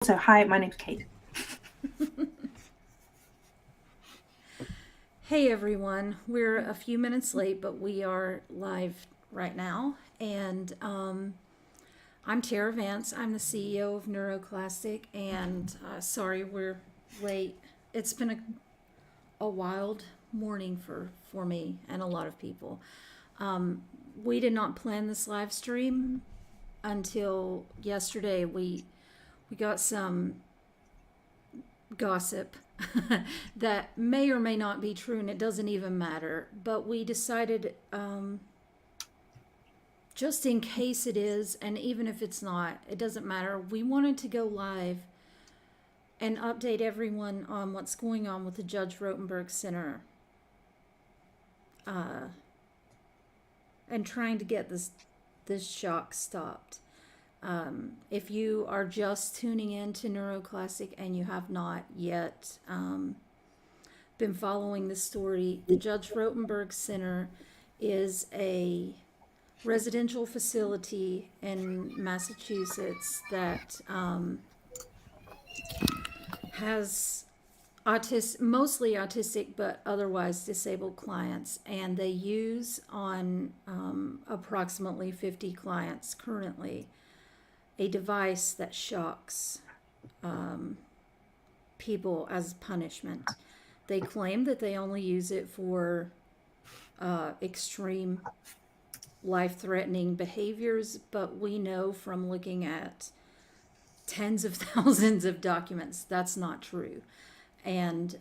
So, hi, my name's Kate. Hey everyone, we're a few minutes late, but we are live right now. And I'm Tara Vance. I'm the CEO of Neuroclastic, and sorry we're late. It's been a wild morning for me and a lot of people. We did not plan this live stream until yesterday. We got some gossip that may or may not be true, and it doesn't even matter. But we decided, just in case it is, and even if it's not, it doesn't matter. We wanted to go live and update everyone on what's going on with the Judge Rotenberg Center, and trying to get this shock stopped. If you are just tuning in to Neuroclassic and you have not yet been following the story, the Judge Rotenberg Center is a residential facility in Massachusetts that has mostly autistic but otherwise disabled clients, and they use on approximately 50 clients currently a device that shocks people as punishment. They claim that they only use it for extreme life-threatening behaviors, but we know from looking at tens of thousands of documents that's not true. And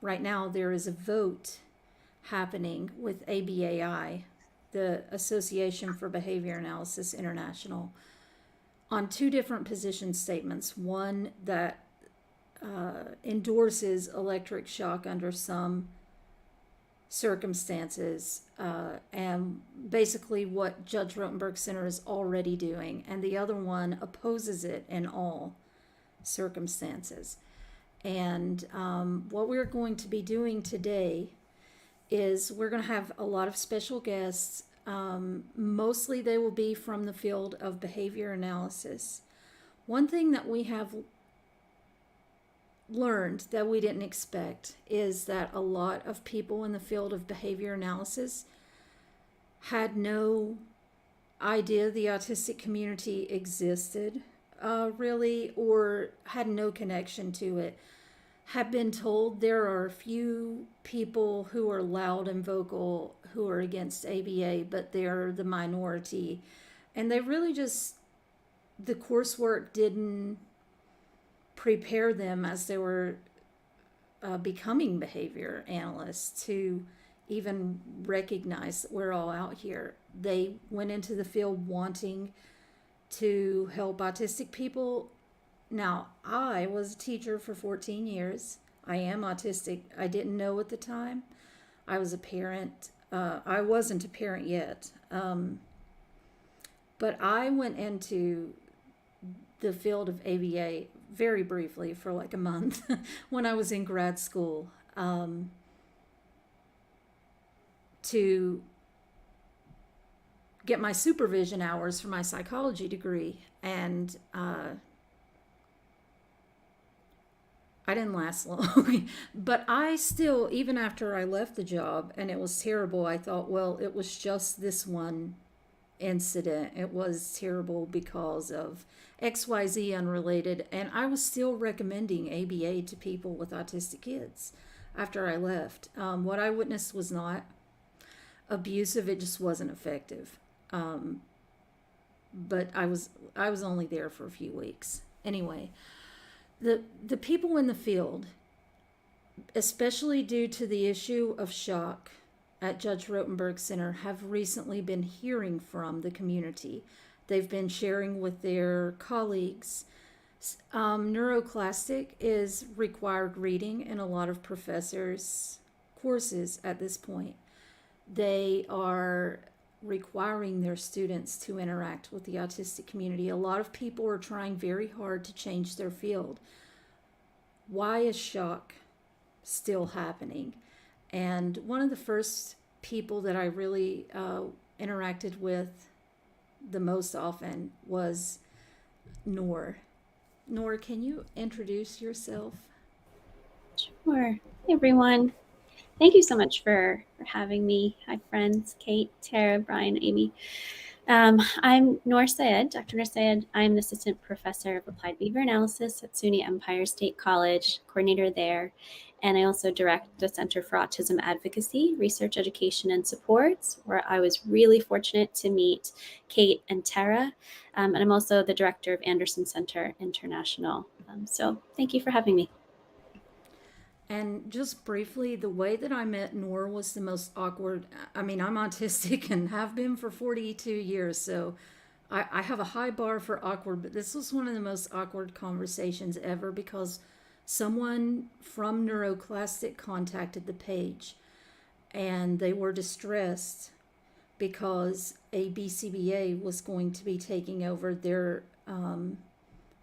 right now there is a vote happening with ABAI, the Association for Behavior Analysis International, on two different position statements. One that endorses electric shock under some circumstances, and basically what Judge Rotenberg Center is already doing, and the other one opposes it in all circumstances. And what we're going to be doing today is we're going to have a lot of special guests. Mostly they will be from the field of behavior analysis. One thing that we have learned that we didn't expect is that a lot of people in the field of behavior analysis had no idea the autistic community existed, really, or had no connection to it. Have been told there are a few people who are loud and vocal who are against ABA, but they're the minority. And they really just, the coursework didn't prepare them as they were becoming behavior analysts to even recognize that we're all out here. They went into the field wanting to help autistic people. Now, I was a teacher for 14 years. I am autistic. I didn't know at the time. I was a parent. I wasn't a parent yet. But I went into the field of ABA very briefly for like a month when I was in grad school, to get my supervision hours for my psychology degree. And I didn't last long, but I still, even after I left the job and it was terrible, I thought, well, it was just this one incident. It was terrible because of XYZ unrelated, and I was still recommending ABA to people with autistic kids after I left. What I witnessed was not abusive, it just wasn't effective. But I was only there for a few weeks. Anyway, the people in the field, especially due to the issue of shock at Judge Rotenberg Center, have recently been hearing from the community. They've been sharing with their colleagues. Neuroclastic is required reading in a lot of professors' courses at this point. They are requiring their students to interact with the autistic community. A lot of people are trying very hard to change their field. Why is shock still happening? And one of the first people that I really interacted with the most often was Noor. Nora, can you introduce yourself? Sure. Hey, everyone. Thank you so much for having me. Hi, friends. Kate, Tara, Brian, Amy. I'm Noor Syed, Dr. Noor Syed. I'm an assistant professor of applied behavior analysis at SUNY Empire State College, coordinator there. And I also direct the Center for Autism Advocacy, Research, Education, and Supports, where I was really fortunate to meet Kate and Tara. And I'm also the director of Anderson Center International. So thank you for having me. And just briefly, the way that I met Nora was the most awkward. I mean, I'm autistic and have been for 42 years, so I have a high bar for awkward, but this was one of the most awkward conversations ever because someone from Neuroclastic contacted the page and they were distressed because a BCBA was going to be taking over their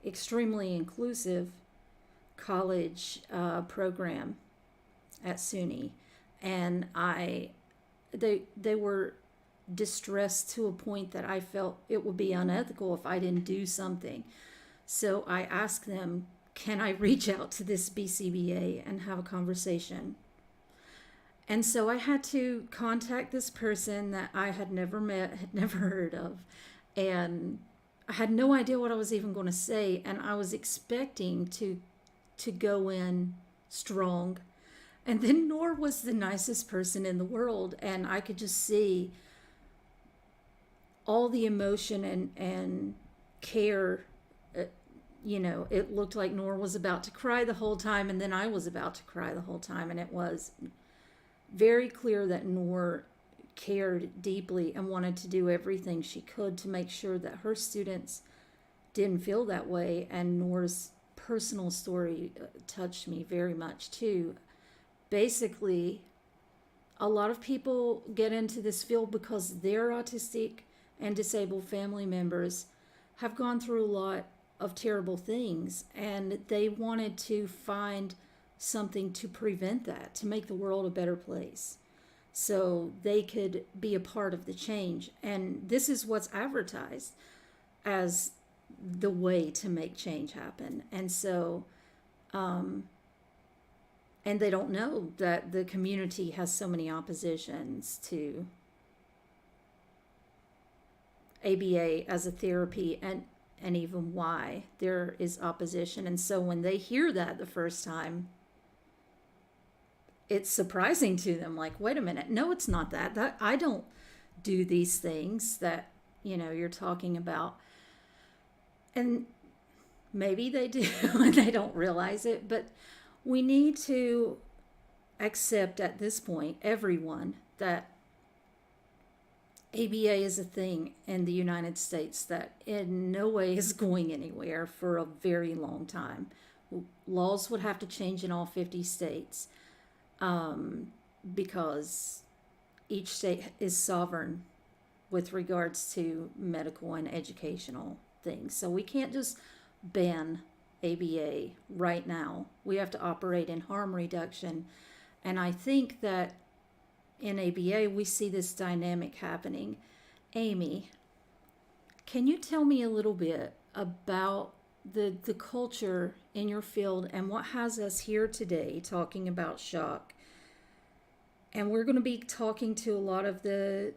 extremely inclusive college program at SUNY, and they were distressed to a point that I felt it would be unethical if I didn't do something. So I asked them, "Can I reach out to this BCBA and have a conversation?" And so I had to contact this person that I had never met, had never heard of, and I had no idea what I was even going to say, and I was expecting to go in strong. And then Nor was the nicest person in the world, and I could just see all the emotion and care. uh, it looked like Nor was about to cry the whole time, and then I was about to cry the whole time, and it was very clear that Nor cared deeply and wanted to do everything she could to make sure that her students didn't feel that way. And Nor's personal story touched me very much too. Basically, a lot of people get into this field because their autistic and disabled family members have gone through a lot of terrible things, and they wanted to find something to prevent that, to make the world a better place so they could be a part of the change. And this is what's advertised as the way to make change happen. And so, and they don't know that the community has so many oppositions to ABA as a therapy, and even why there is opposition. And so when they hear that the first time, it's surprising to them, like, wait a minute, no, it's not that I don't do these things that you're talking about. And maybe they do and they don't realize it, but we need to accept at this point, everyone, that ABA is a thing in the United States that in no way is going anywhere for a very long time. Laws would have to change in all 50 states, because each state is sovereign with regards to medical and educational things. So we can't just ban ABA right now. We have to operate in harm reduction. And I think that in ABA, we see this dynamic happening. Amy, can you tell me a little bit about the culture in your field and what has us here today talking about shock? And we're going to be talking to a lot of the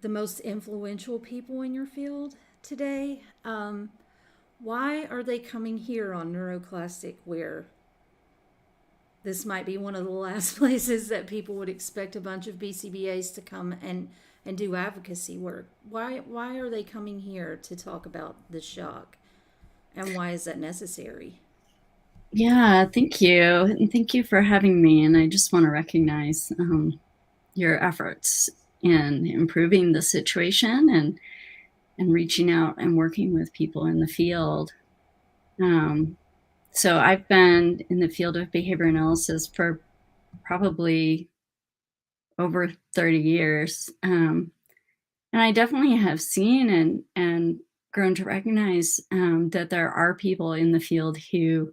most influential people in your field today. Why are they coming here on Neuroclastic, where this might be one of the last places that people would expect a bunch of BCBAs to come and do advocacy work? Why are they coming here to talk about the shock? And why is that necessary? Yeah, thank you. And thank you for having me. And I just want to recognize your efforts in improving the situation and reaching out and working with people in the field. So I've been in the field of behavior analysis for probably over 30 years. And I definitely have seen and grown to recognize that there are people in the field who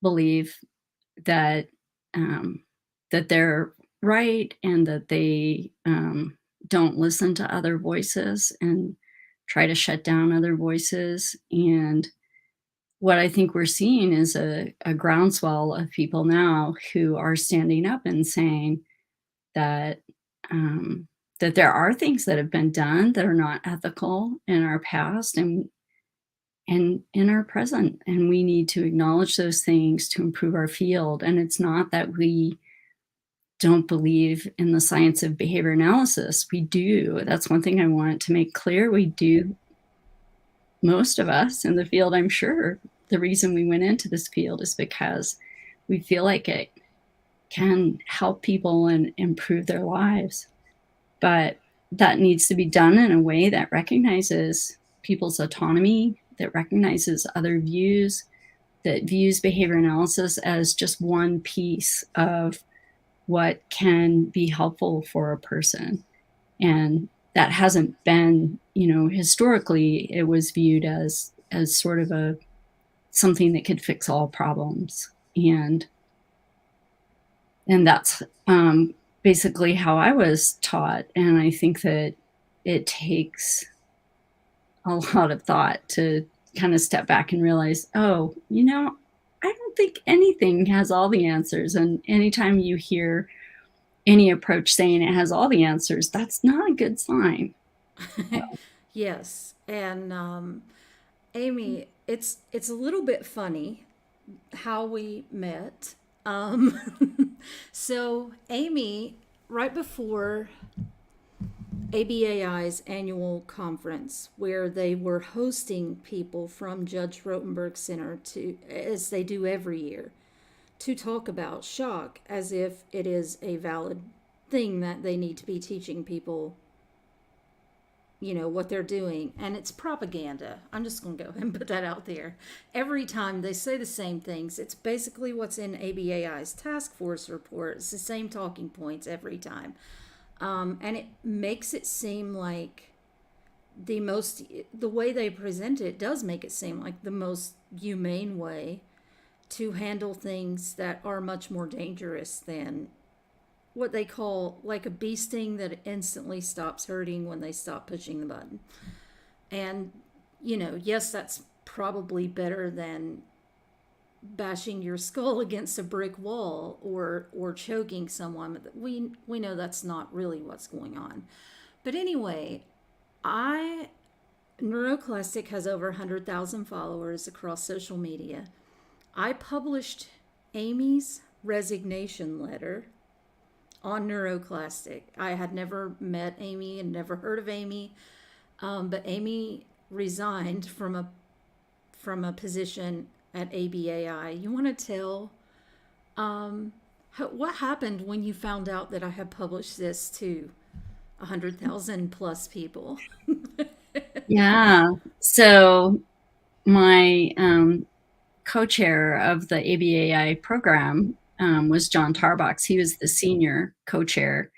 believe that um, that they're right and that they don't listen to other voices and try to shut down other voices. And what I think we're seeing is a groundswell of people now who are standing up and saying that that there are things that have been done that are not ethical in our past and in our present, and we need to acknowledge those things to improve our field. And it's not that we don't believe in the science of behavior analysis. We do. That's one thing I want to make clear. We do. Most of us in the field, I'm sure, the reason we went into this field is because we feel like it can help people and improve their lives. But that needs to be done in a way that recognizes people's autonomy, that recognizes other views, that views behavior analysis as just one piece of what can be helpful for a person. And that hasn't been, historically it was viewed as sort of something that could fix all problems. And that's basically how I was taught. And I think that it takes a lot of thought to kind of step back and realize, oh, I don't think anything has all the answers. And anytime you hear any approach saying it has all the answers, that's not a good sign. Yes, and Amy, it's a little bit funny how we met. So Amy, right before ABAI's annual conference, where they were hosting people from Judge Rotenberg Center to, as they do every year, to talk about shock as if it is a valid thing that they need to be teaching people, what they're doing. And it's propaganda. I'm just going to go ahead and put that out there. Every time they say the same things, it's basically what's in ABAI's task force report. It's the same talking points every time. And it makes it seem like the way they present it does make it seem like the most humane way to handle things that are much more dangerous than what they call like a bee sting that instantly stops hurting when they stop pushing the button. And, yes, that's probably better than bashing your skull against a brick wall or choking someone. But we know that's not really what's going on. But anyway, Neuroclastic has over 100,000 followers across social media. I published Amy's resignation letter on Neuroclastic. I had never met Amy and never heard of Amy, but Amy resigned from a position at ABAI. You want to tell what happened when you found out that I had published this to 100,000 plus people? Yeah. So my co-chair of the ABAI program was John Tarbox. He was the senior co-chair.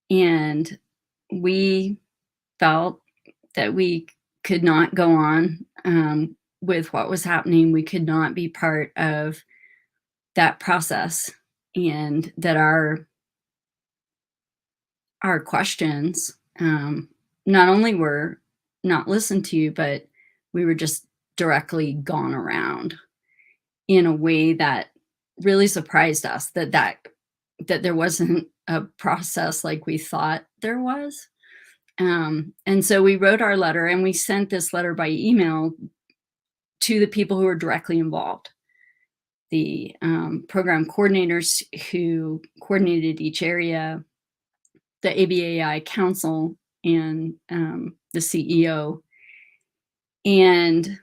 And we felt that we could not go on with what was happening. We could not be part of that process, and that our questions not only were not listened to, but we were just directly gone around in a way that really surprised us, that there wasn't a process like we thought there was. And so we wrote our letter, and we sent this letter by email to the people who were directly involved. The program coordinators who coordinated each area, the ABAI council, and the CEO. And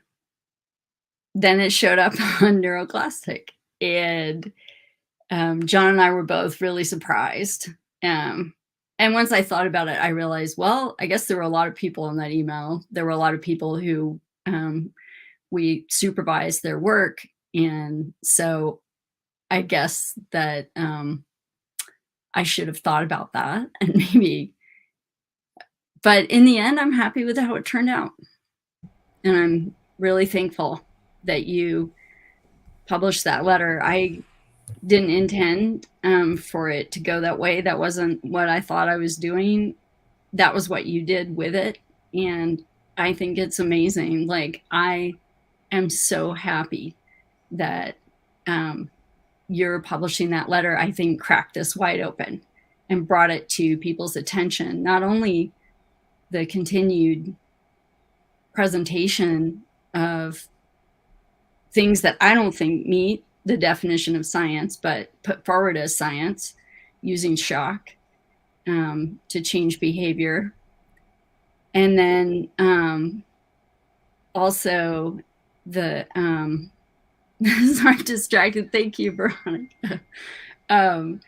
then it showed up on Neuroclastic. And John and I were both really surprised. And once I thought about it, I realized, well, I guess there were a lot of people in that email. There were a lot of people who we supervised their work. And so I guess that I should have thought about that, and maybe. But in the end, I'm happy with how it turned out. And I'm really thankful that you published that letter. I didn't intend for it to go that way. That wasn't what I thought I was doing. That was what you did with it. And I think it's amazing. Like, I am so happy that you're publishing that letter. I think cracked this wide open and brought it to people's attention, not only the continued presentation of things that I don't think meet the definition of science, but put forward as science, using shock to change behavior. And then also the sorry, distracted. Thank you, Veronica. And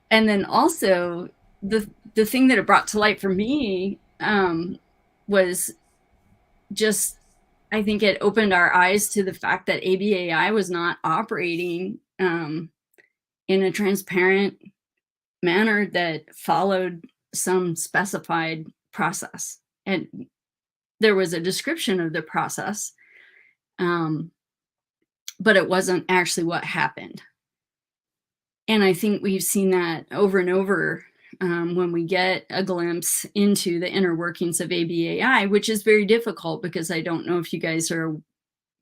then also the thing that it brought to light for me was just, I think it opened our eyes to the fact that ABAI was not operating in a transparent manner that followed some specified process. And there was a description of the process, but it wasn't actually what happened. And I think we've seen that over and over when we get a glimpse into the inner workings of ABAI, which is very difficult because I don't know if you guys are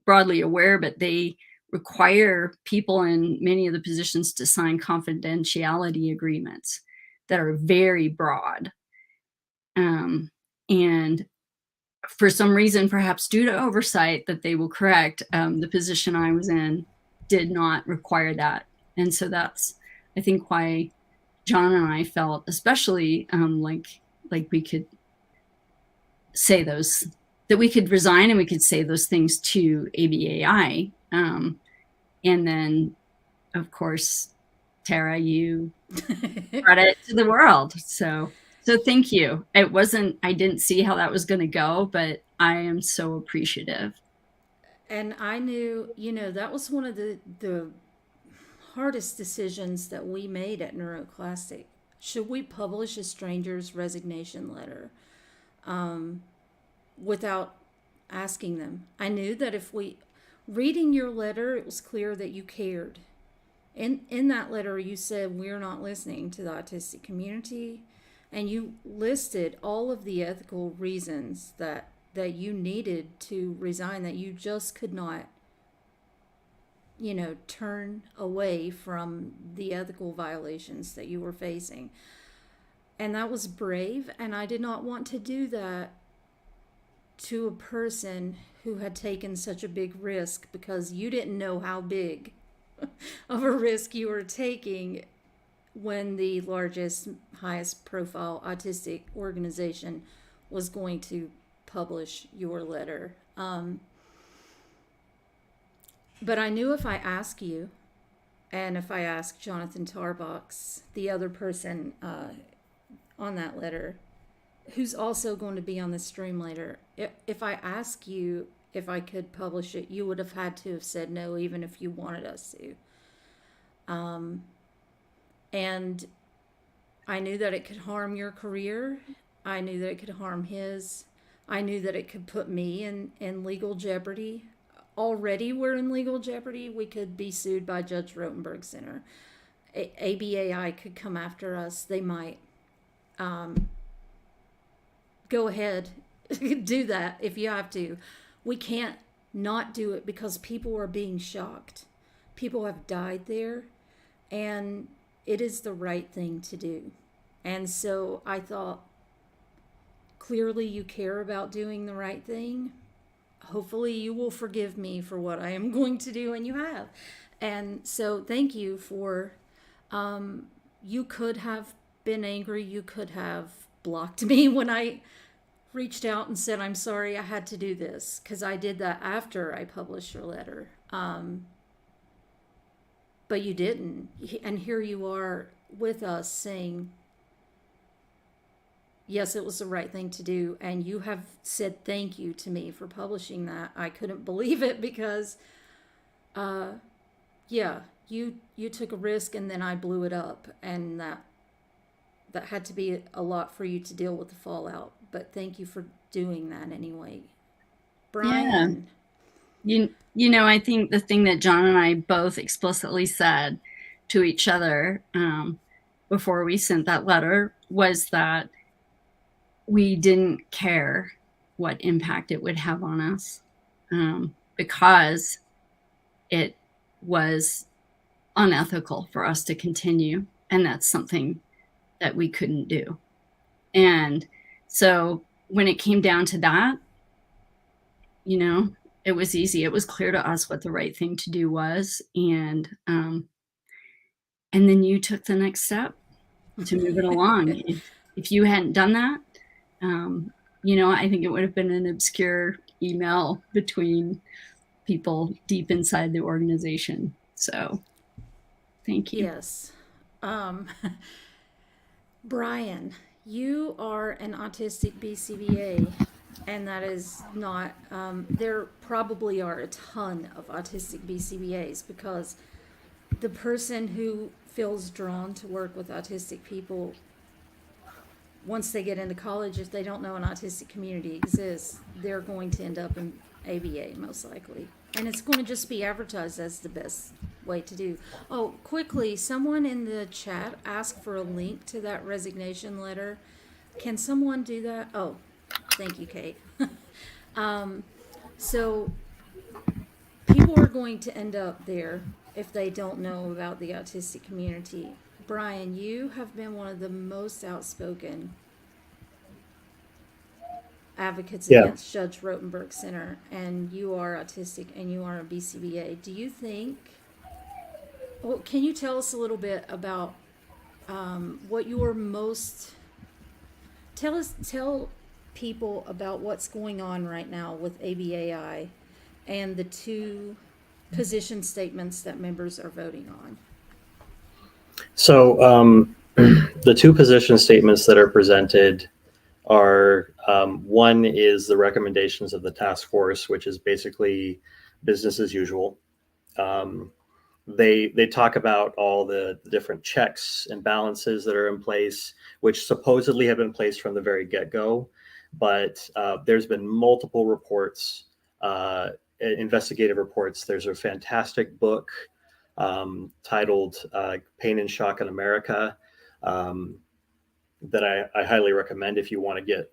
broadly aware, but they require people in many of the positions to sign confidentiality agreements that are very broad. And for some reason, perhaps due to oversight that they will correct, the position I was in did not require that. And so that's, I think, why John and I felt especially like we could say those, that we could resign and we could say those things to ABAI. And then, of course, Tara, you brought it to the world. So thank you. It wasn't, I didn't see how that was going to go, but I am so appreciative. And I knew, that was one of the hardest decisions that we made at Neuroclastic. Should we publish a stranger's resignation letter without asking them? I knew that if reading your letter, it was clear that you cared. In that letter, you said, we're not listening to the autistic community. And you listed all of the ethical reasons that you needed to resign, that you just could not, turn away from the ethical violations that you were facing. And that was brave, and I did not want to do that to a person who had taken such a big risk, because you didn't know how big of a risk you were taking when the largest, highest profile autistic organization was going to publish your letter. But I knew if I asked you, and if I asked Jonathan Tarbox, the other person on that letter, who's also going to be on the stream later, if I ask you if I could publish it, you would have had to have said no, even if you wanted us to. And I knew that it could harm your career. I knew that it could harm his. I knew that it could put me in legal jeopardy. Already we're in legal jeopardy. We could be sued by Judge Rotenberg Center. ABAI could come after us. They might. Go ahead. Do that if you have to. We can't not do it because people are being shocked. People have died there, and it is the right thing to do. And so I thought, clearly you care about doing the right thing. Hopefully you will forgive me for what I am going to do, and you have. And so thank you for, you could have been angry. You could have blocked me when I reached out and said, I'm sorry I had to do this, because I did that after I published your letter. But you didn't. And here you are with us saying, yes, it was the right thing to do. And you have said thank you to me for publishing that. I couldn't believe it because, yeah, you took a risk and then I blew it up. And that had to be a lot for you to deal with the fallout. But thank you for doing that anyway. Brian. Yeah. I think the thing that John and I both explicitly said to each other before we sent that letter was that we didn't care what impact it would have on us. because it was unethical for us to continue. And that's something that we couldn't do. And so when it came down to that, it was easy. It was clear to us what the right thing to do was. And then you took the next step to move it along. If you hadn't done that, I think it would have been an obscure email between people deep inside the organization. So thank you. Yes. Brian, you are an autistic BCBA, and that is not, there probably are a ton of autistic BCBAs, because the person who feels drawn to work with autistic people, once they get into college, if they don't know an autistic community exists, they're going to end up in ABA most likely. And it's going to just be advertised as the best way to do. Oh, quickly, someone in the chat asked for a link to that resignation letter. Can someone do that? Oh, thank you, Kate. So people are going to end up there if they don't know about the autistic community. Brian, you have been one of the most outspoken advocates against Judge Rotenberg Center, and you are autistic and you are a BCBA. Do you think, well, can you tell us a little bit about what you're most, tell people about what's going on right now with ABAI and the 2 position statements that members are voting on? So the 2 position statements that are presented are, one is the recommendations of the task force, which is basically business as usual. They talk about all the different checks and balances that are in place, which supposedly have been placed from the very get-go. But there's been multiple reports, investigative reports. There's a fantastic book titled Pain and Shock in America that I highly recommend if you want to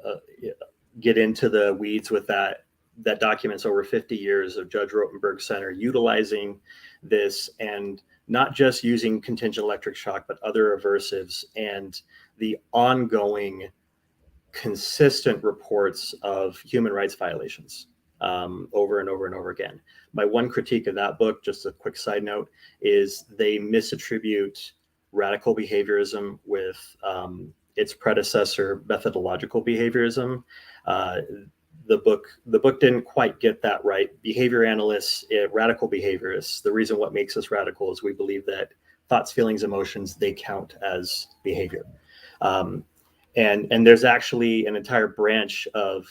get into the weeds with that. That documents over 50 years of Judge Rotenberg Center utilizing this, and not just using contingent electric shock, but other aversives, and the ongoing consistent reports of human rights violations over and over and over again. My one critique of that book, just a quick side note, is they misattribute radical behaviorism with its predecessor, methodological behaviorism. The book didn't quite get that right. Behavior analysts, radical behaviorists, the reason what makes us radical is we believe that thoughts, feelings, emotions, they count as behavior. And there's actually an entire branch of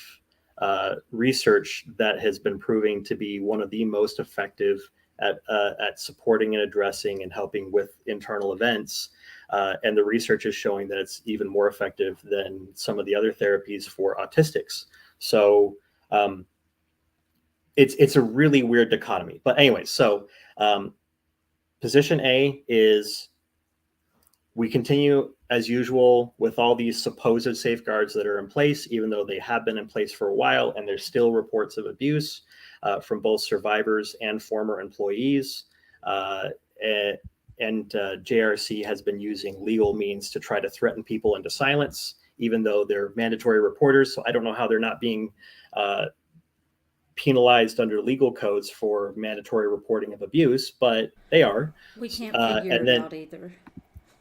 research that has been proving to be one of the most effective at supporting and addressing and helping with internal events. And the research is showing that it's even more effective than some of the other therapies for autistics. So it's a really weird dichotomy. But anyway, so position A is we continue as usual with all these supposed safeguards that are in place, even though they have been in place for a while, and there's still reports of abuse from both survivors and former employees. And JRC has been using legal means to try to threaten people into silence, even though they're mandatory reporters. So I don't know how they're not being penalized under legal codes for mandatory reporting of abuse, but they are. We can't figure it out either.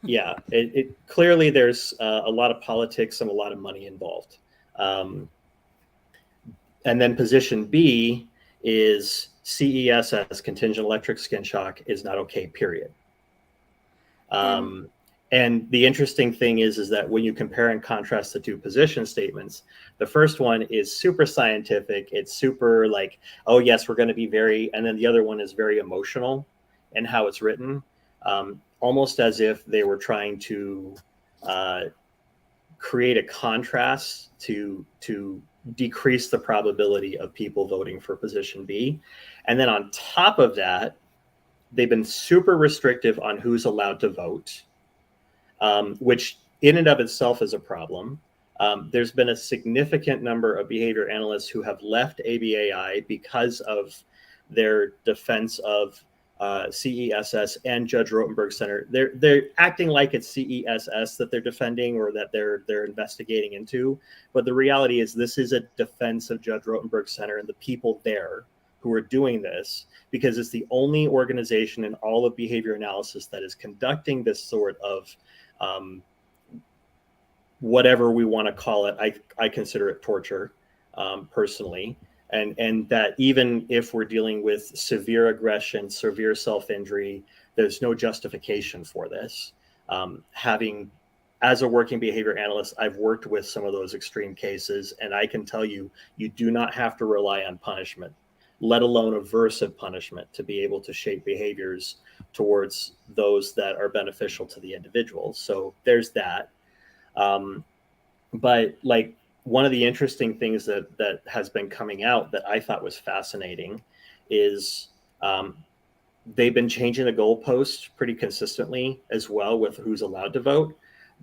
Yeah, it clearly there's a lot of politics and a lot of money involved. And then position B is CESS, contingent electric skin shock, is not okay, period. And the interesting thing is that when you compare and contrast the 2 position statements, the first one is super scientific. It's super like, oh yes, we're going to be very, and then the other one is very emotional in how it's written, almost as if they were trying to create a contrast to decrease the probability of people voting for position B. And then on top of that, they've been super restrictive on who's allowed to vote, which in and of itself is a problem. There's been a significant number of behavior analysts who have left ABAI because of their defense of CESS and Judge Rotenberg Center. They're acting like it's CESS that they're defending or that they're investigating into, but the reality is this is a defense of Judge Rotenberg Center and the people there who are doing this, because it's the only organization in all of behavior analysis that is conducting this sort of whatever we want to call it. I consider it torture personally. And that even if we're dealing with severe aggression, severe self-injury, there's no justification for this. Having, as a working behavior analyst, I've worked with some of those extreme cases, and I can tell you, you do not have to rely on punishment, let alone aversive punishment, to be able to shape behaviors towards those that are beneficial to the individual. So there's that. But like, one of the interesting things that has been coming out that I thought was fascinating is they've been changing the goalposts pretty consistently as well with who's allowed to vote.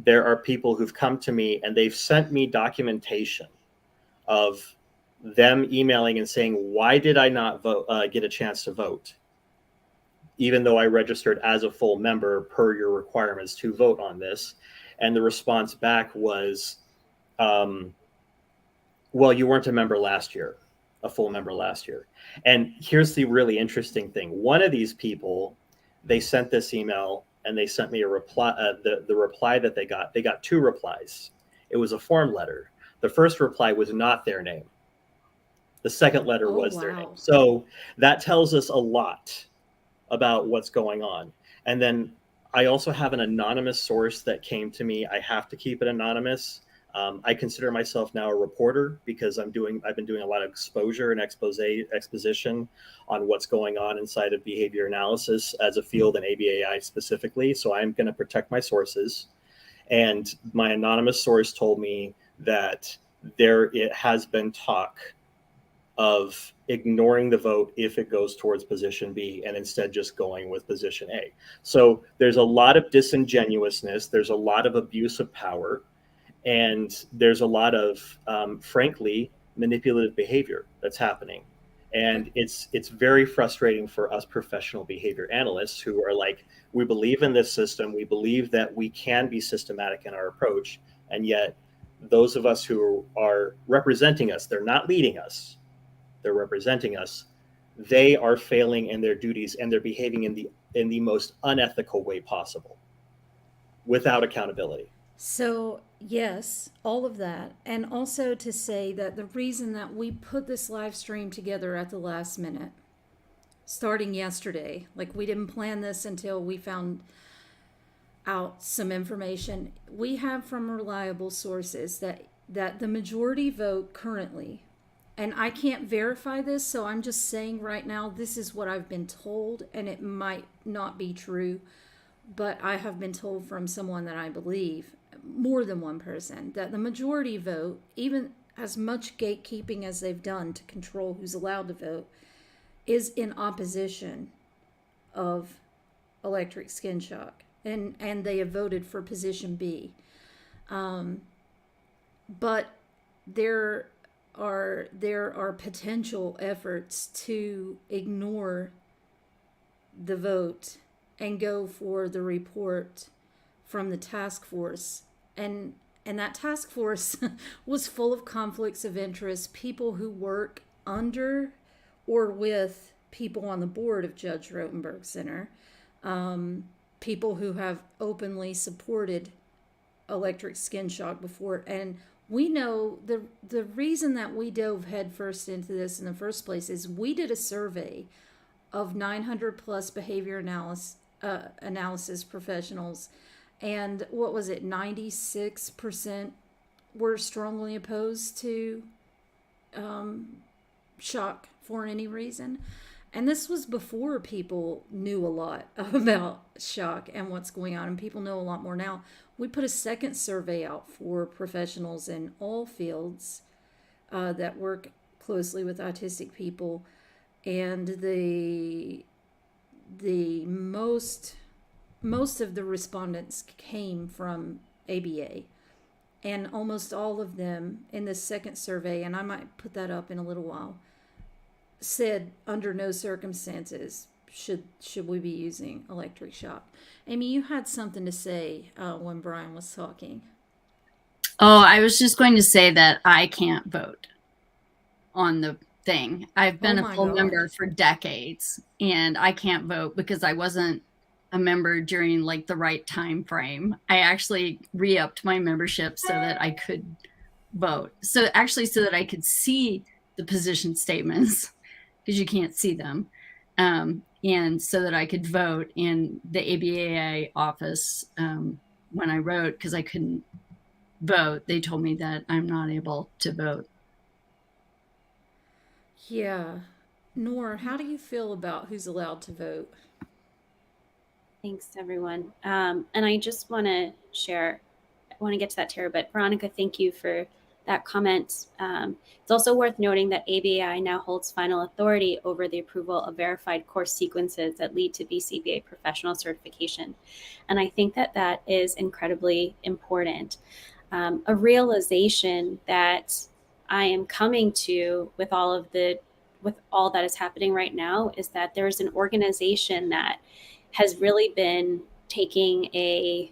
There are people who've come to me and they've sent me documentation of them emailing and saying, why did I not vote, get a chance to vote, even though I registered as a full member per your requirements to vote on this? And the response back was, well, you weren't a member last year, a full member last year. And here's the really interesting thing. One of these people, they sent this email and they sent me a reply. The reply that they got two replies. It was a form letter. The first reply was not their name. The second letter was their name. So that tells us a lot about what's going on. And then I also have an anonymous source that came to me. I have to keep it anonymous. I consider myself now a reporter because I've been doing a lot of exposure and exposition on what's going on inside of behavior analysis as a field in ABAI specifically. So I'm going to protect my sources. And my anonymous source told me that it has been talk of ignoring the vote if it goes towards position B and instead just going with position A. So there's a lot of disingenuousness. There's a lot of abuse of power. And there's a lot of, frankly, manipulative behavior that's happening. And it's very frustrating for us professional behavior analysts who are like, we believe in this system. We believe that we can be systematic in our approach. And yet those of us who are representing us, they're not leading us, they're representing us. They are failing in their duties and they're behaving in the most unethical way possible without accountability. So, yes, all of that. And also to say that the reason that we put this live stream together at the last minute, starting yesterday, like we didn't plan this until we found out some information. We have from reliable sources that the majority vote currently, and I can't verify this, so I'm just saying right now, this is what I've been told, and it might not be true, but I have been told from someone that I believe, more than one person, that the majority vote, even as much gatekeeping as they've done to control who's allowed to vote, is in opposition of electric skin shock. And they have voted for position B. But there are potential efforts to ignore the vote and go for the report from the task force. And that task force was full of conflicts of interest, people who work under or with people on the board of Judge Rotenberg Center, people who have openly supported electric skin shock before. And we know the reason that we dove headfirst into this in the first place is we did a survey of 900 plus behavior analysis professionals. And what was it, 96% were strongly opposed to shock for any reason. And this was before people knew a lot about shock and what's going on. And people know a lot more now. We put a second survey out for professionals in all fields that work closely with autistic people. And the most of the respondents came from ABA, and almost all of them in the second survey, and I might put that up in a little while, said under no circumstances should we be using electric shock. Amy, you had something to say when Brian was talking. Oh, I was just going to say that I can't vote on the thing. I've been Oh a my full God. member for decades, and I can't vote because I wasn't a member during like the right time frame. I actually re-upped my membership so that I could vote. So actually, so that I could see the position statements because you can't see them. And so that I could vote in the ABAI office when I wrote, because I couldn't vote, they told me that I'm not able to vote. Yeah. Nor, how do you feel about who's allowed to vote? Thanks, everyone. And I just want to share, I want to get to that, Tara, but Veronica, thank you for that comment. It's also worth noting that ABAI now holds final authority over the approval of verified course sequences that lead to BCBA professional certification. And I think that that is incredibly important. A realization that I am coming to with all that is happening right now is that there's an organization that has really been taking a,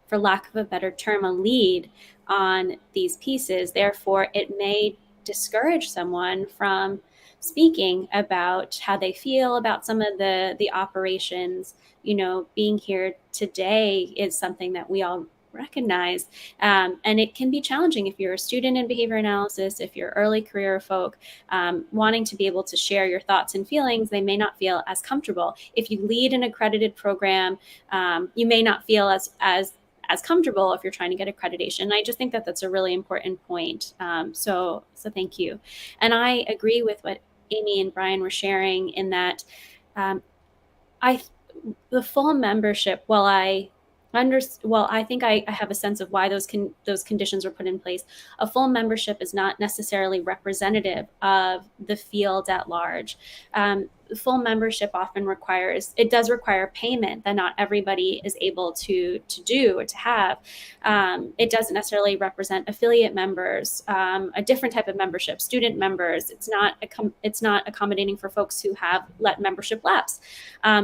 for lack of a better term, a lead on these pieces. Therefore, it may discourage someone from speaking about how they feel about some of the operations. You know, being here today is something that we all recognize. And it can be challenging if you're a student in behavior analysis, if you're early career folk, wanting to be able to share your thoughts and feelings. They may not feel as comfortable. If you lead an accredited program, you may not feel as comfortable if you're trying to get accreditation. And I just think that that's a really important point. So thank you. And I agree with what Amy and Brian were sharing in that um, I the full membership, while I think I have a sense of why those conditions were put in place. A full membership is not necessarily representative of the field at large. Full membership often does require payment that not everybody is able to do or to have. It doesn't necessarily represent affiliate members, a different type of membership, student members. It's not accommodating for folks who have let membership lapse.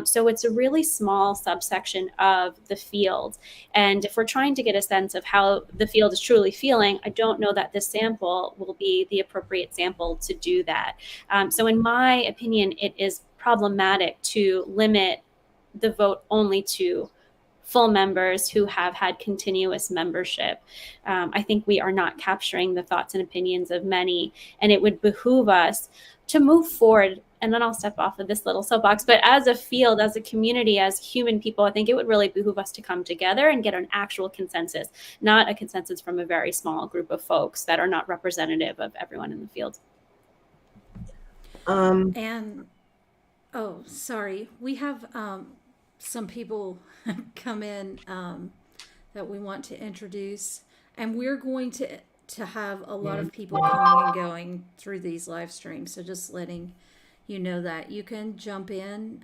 So it's a really small subsection of the field. And if we're trying to get a sense of how the field is truly feeling, I don't know that this sample will be the appropriate sample to do that. So in my opinion, it is problematic to limit the vote only to full members who have had continuous membership. I think we are not capturing the thoughts and opinions of many, and it would behoove us to move forward. And then I'll step off of this little soapbox, but as a field, as a community, as human people, I think it would really behoove us to come together and get an actual consensus, not a consensus from a very small group of folks that are not representative of everyone in the field. And oh, sorry, we have some people come in that we want to introduce, and we're going to have a lot of people coming and going through these live streams. So just letting you know that you can jump in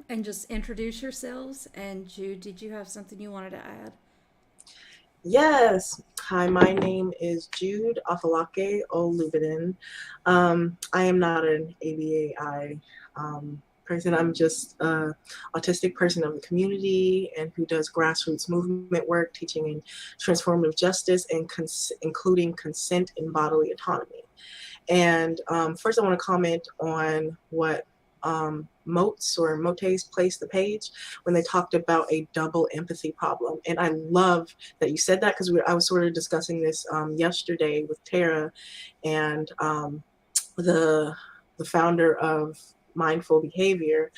and just introduce yourselves. And Jude, did you have something you wanted to add? Yes. Hi, my name is Jude Afalake Olubiden. I am not an ABAI person. I'm just an autistic person of the community and who does grassroots movement work, teaching in transformative justice and including consent and bodily autonomy. And first I want to comment on what Motes placed the page when they talked about a double empathy problem. And I love that you said that because I was sort of discussing this yesterday with Tara and the founder of Mindful Behavior.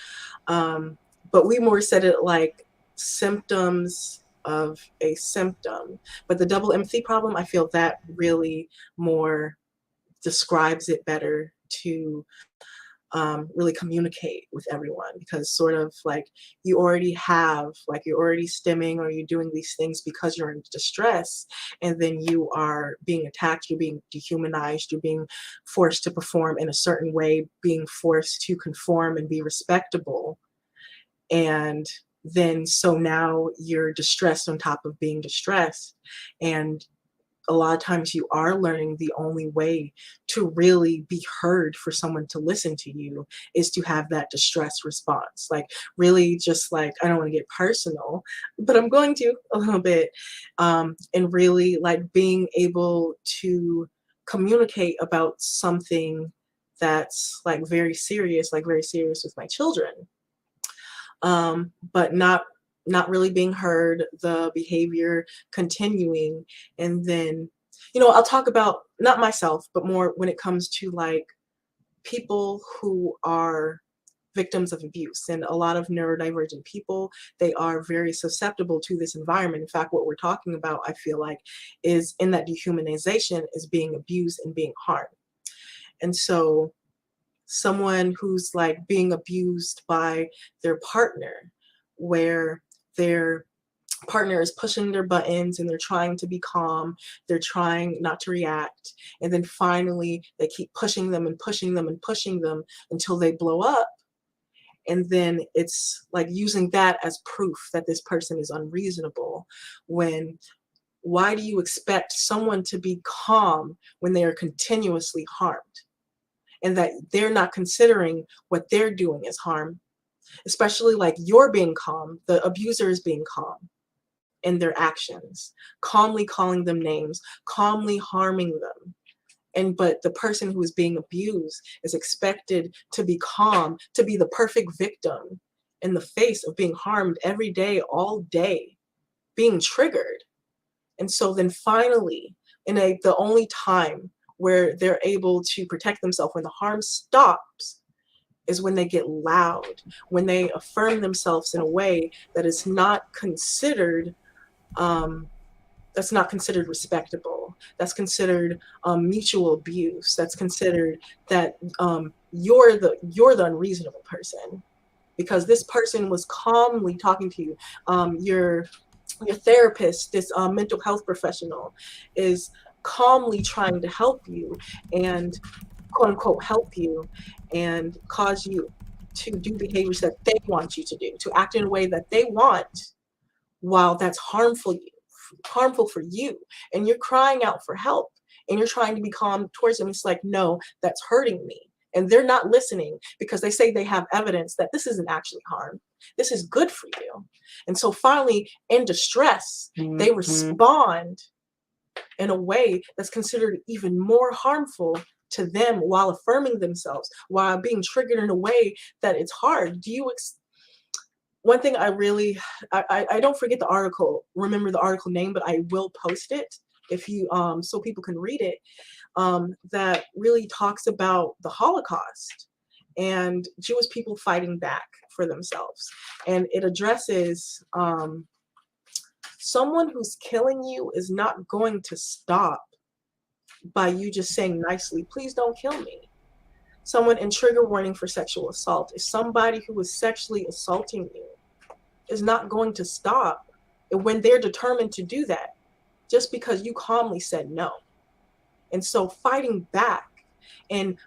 But we more said it like symptoms of a symptom. But the double empathy problem, I feel that really more describes it better to really communicate with everyone, because sort of like you're already stimming or you're doing these things because you're in distress, and then you are being attacked, you're being dehumanized, you're being forced to perform in a certain way, being forced to conform and be respectable. And then so now you're distressed on top of being distressed. And a lot of times you are learning the only way to really be heard, for someone to listen to you, is to have that distress response. Like, really, just like, I don't want to get personal, but I'm going to a little bit. And really, like, being able to communicate about something that's like very serious, with my children, but not really being heard, the behavior continuing. And then, I'll talk about not myself, but more when it comes to like people who are victims of abuse. And a lot of neurodivergent people, they are very susceptible to this environment. In fact, what we're talking about, I feel like, is in that dehumanization, is being abused and being harmed. And so someone who's like being abused by their partner, where their partner is pushing their buttons and they're trying to be calm, they're trying not to react, and then finally they keep pushing them and pushing them and pushing them until they blow up. And then it's like using that as proof that this person is unreasonable. When Why do you expect someone to be calm when they are continuously harmed, and that they're not considering what they're doing is harm? Especially like, you're being calm, the abuser is being calm in their actions, calmly calling them names, calmly harming them. But the person who is being abused is expected to be calm, to be the perfect victim in the face of being harmed every day, all day, being triggered. And so then finally, the only time where they're able to protect themselves when the harm stops is when they get loud, when they affirm themselves in a way that is not considered respectable. That's considered mutual abuse. That's considered that you're the unreasonable person, because this person was calmly talking to you. Your therapist, this mental health professional, is calmly trying to help you and quote unquote help you, and cause you to do behaviors that they want you to do, to act in a way that they want, while that's harmful for you. And you're crying out for help and you're trying to be calm towards them. It's like, no, that's hurting me. And they're not listening, because they say they have evidence that this isn't actually harm. This is good for you. And so finally, in distress, they respond in a way that's considered even more harmful to them, while affirming themselves, while being triggered in a way that it's hard. One thing I don't forget the article, remember the article name, but I will post it if you so people can read it, that really talks about the Holocaust and Jewish people fighting back for themselves. And it addresses someone who's killing you is not going to stop by you just saying nicely, please don't kill me. Someone in trigger warning for sexual assault is somebody who is sexually assaulting you, is not going to stop when they're determined to do that, just because you calmly said no. And so fighting back, and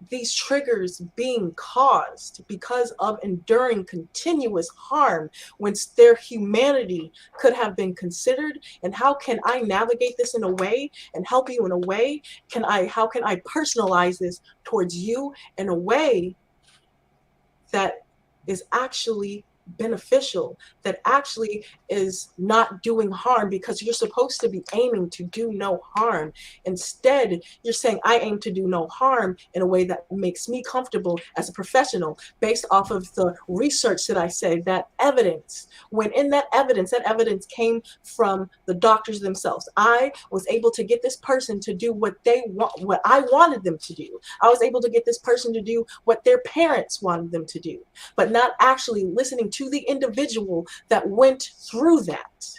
these triggers being caused because of enduring continuous harm, when their humanity could have been considered. And how can I navigate this in a way and help you in a way? How can I personalize this towards you in a way that is actually beneficial, that actually is not doing harm, because you're supposed to be aiming to do no harm. Instead, you're saying, I aim to do no harm in a way that makes me comfortable as a professional, based off of the research that I said, that evidence. When in that evidence came from the doctors themselves. I was able to get this person to do what I wanted them to do. I was able to get this person to do what their parents wanted them to do, but not actually listening to the individual that went through that.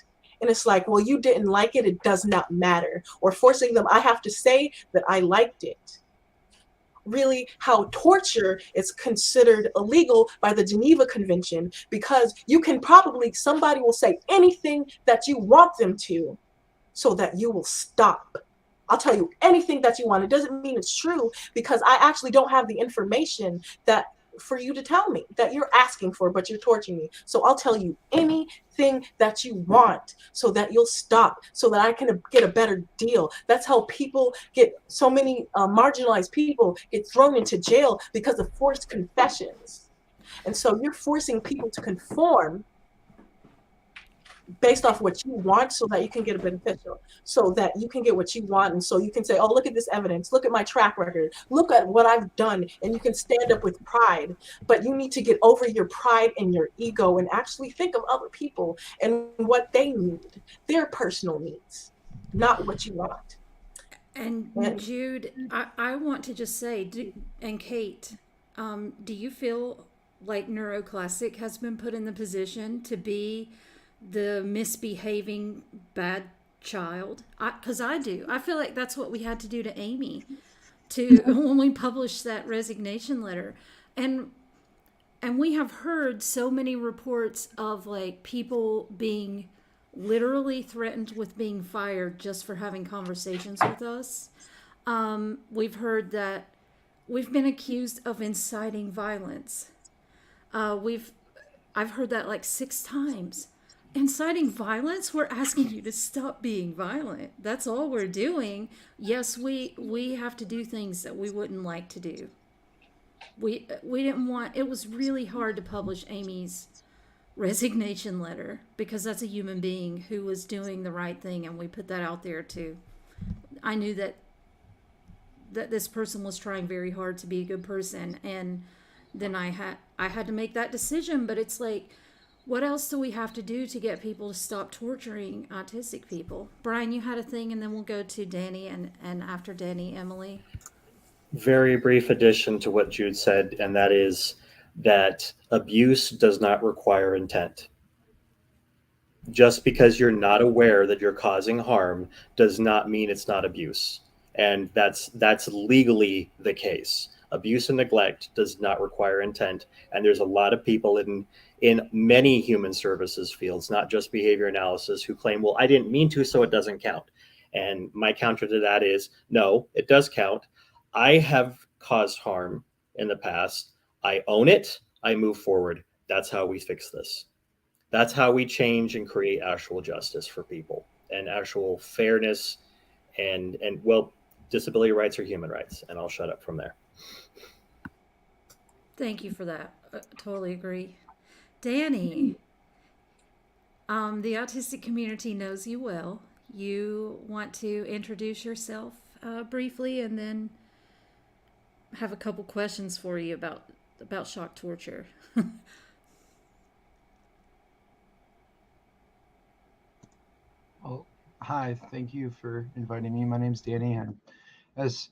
And it's like, well, you didn't like it, it does not matter. Or forcing them, I have to say that I liked it. Really, how torture is considered illegal by the Geneva Convention, because somebody will say anything that you want them to, so that you will stop. I'll tell you anything that you want. It doesn't mean it's true, because I actually don't have the information that for you to tell me that you're asking for, but you're torturing me. So I'll tell you anything that you want so that you'll stop, so that I can get a better deal. That's how people get, so many marginalized people get thrown into jail because of forced confessions. And so you're forcing people to conform based off what you want so that you can get a beneficial, so that you can get what you want. And so you can say, oh, look at this evidence, look at my track record, look at what I've done, and you can stand up with pride. But you need to get over your pride and your ego and actually think of other people and what they need, their personal needs, not what you want. And And Jude, I want to just say, and Kate, do you feel like Neuroclassic has been put in the position to be the misbehaving bad child? Because I do. I feel like that's what we had to do to Amy to when we published that resignation letter. And we have heard so many reports of like people being literally threatened with being fired just for having conversations with us. We've heard that we've been accused of inciting violence. We've I've heard that like 6 times. Inciting violence? We're asking you to stop being violent. That's all we're doing. Yes, we have to do things that we wouldn't like to do. We didn't want. It was really hard to publish Amy's resignation letter because that's a human being who was doing the right thing, and we put that out there too. I knew that this person was trying very hard to be a good person, and then I had to make that decision. But it's like, what else do we have to do to get people to stop torturing autistic people? Brian, you had a thing, and then we'll go to Danny, and after Danny, Emily. Very brief addition to what Jude said, and that is that abuse does not require intent. Just because you're not aware that you're causing harm does not mean it's not abuse. And that's legally the case. Abuse and neglect does not require intent. And there's a lot of people in many human services fields, not just behavior analysis, who claim, well, I didn't mean to, so it doesn't count. And my counter to that is, no, it does count. I have caused harm in the past. I own it. I move forward. That's how we fix this. That's how we change and create actual justice for people and actual fairness and well, disability rights are human rights. And I'll shut up from there. Thank you for that. Totally agree. Danny, the autistic community knows you well. You want to introduce yourself briefly, and then have a couple questions for you about shock torture. Well, hi, thank you for inviting me. My name's Danny, and as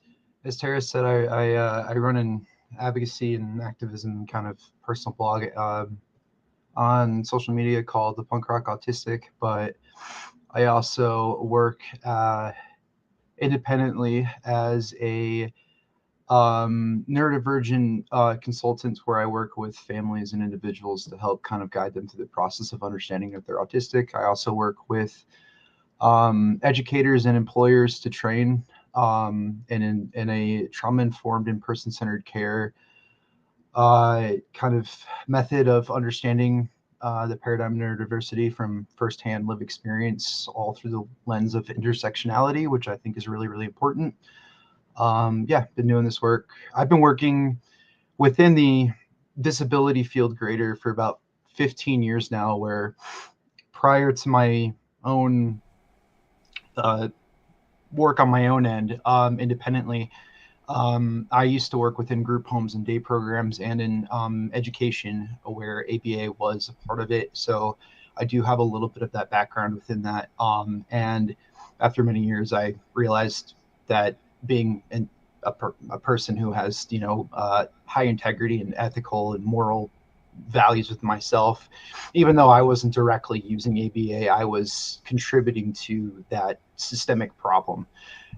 Tara said, I run an advocacy and activism kind of personal blog on social media called the Punk Rock Autistic, but I also work independently as a neurodivergent consultant, where I work with families and individuals to help kind of guide them through the process of understanding that they're autistic. I also work with educators and employers to train in a trauma-informed and person-centered care kind of method of understanding the paradigm of neurodiversity from firsthand lived experience, all through the lens of intersectionality, which I think is really, really important. Yeah, been doing this work. I've been working within the disability field greater for about 15 years now, where prior to my own work on my own end independently, I used to work within group homes and day programs and in education, where ABA was a part of it. So I do have a little bit of that background within that. And after many years, I realized that being a person who has, high integrity and ethical and moral values with myself, even though I wasn't directly using ABA, I was contributing to that systemic problem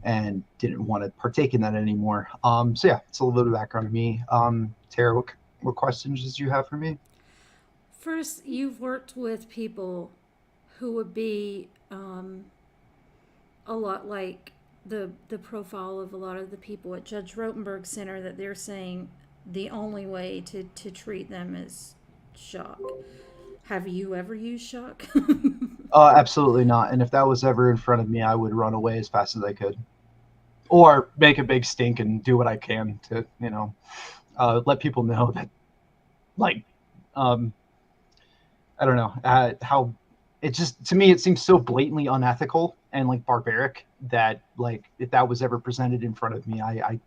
and didn't want to partake in that anymore. So yeah, it's a little bit of background of me. Tara, what questions did you have for me? First, you've worked with people who would be a lot like the profile of a lot of the people at Judge Rotenberg Center, that they're saying the only way to treat them is shock. Have you ever used shock? Absolutely not. And if that was ever in front of me, I would run away as fast as I could, or make a big stink and do what I can to, let people know that, like, um, I don't know how it just, to me, it seems so blatantly unethical and like barbaric that, like, if that was ever presented in front of me, I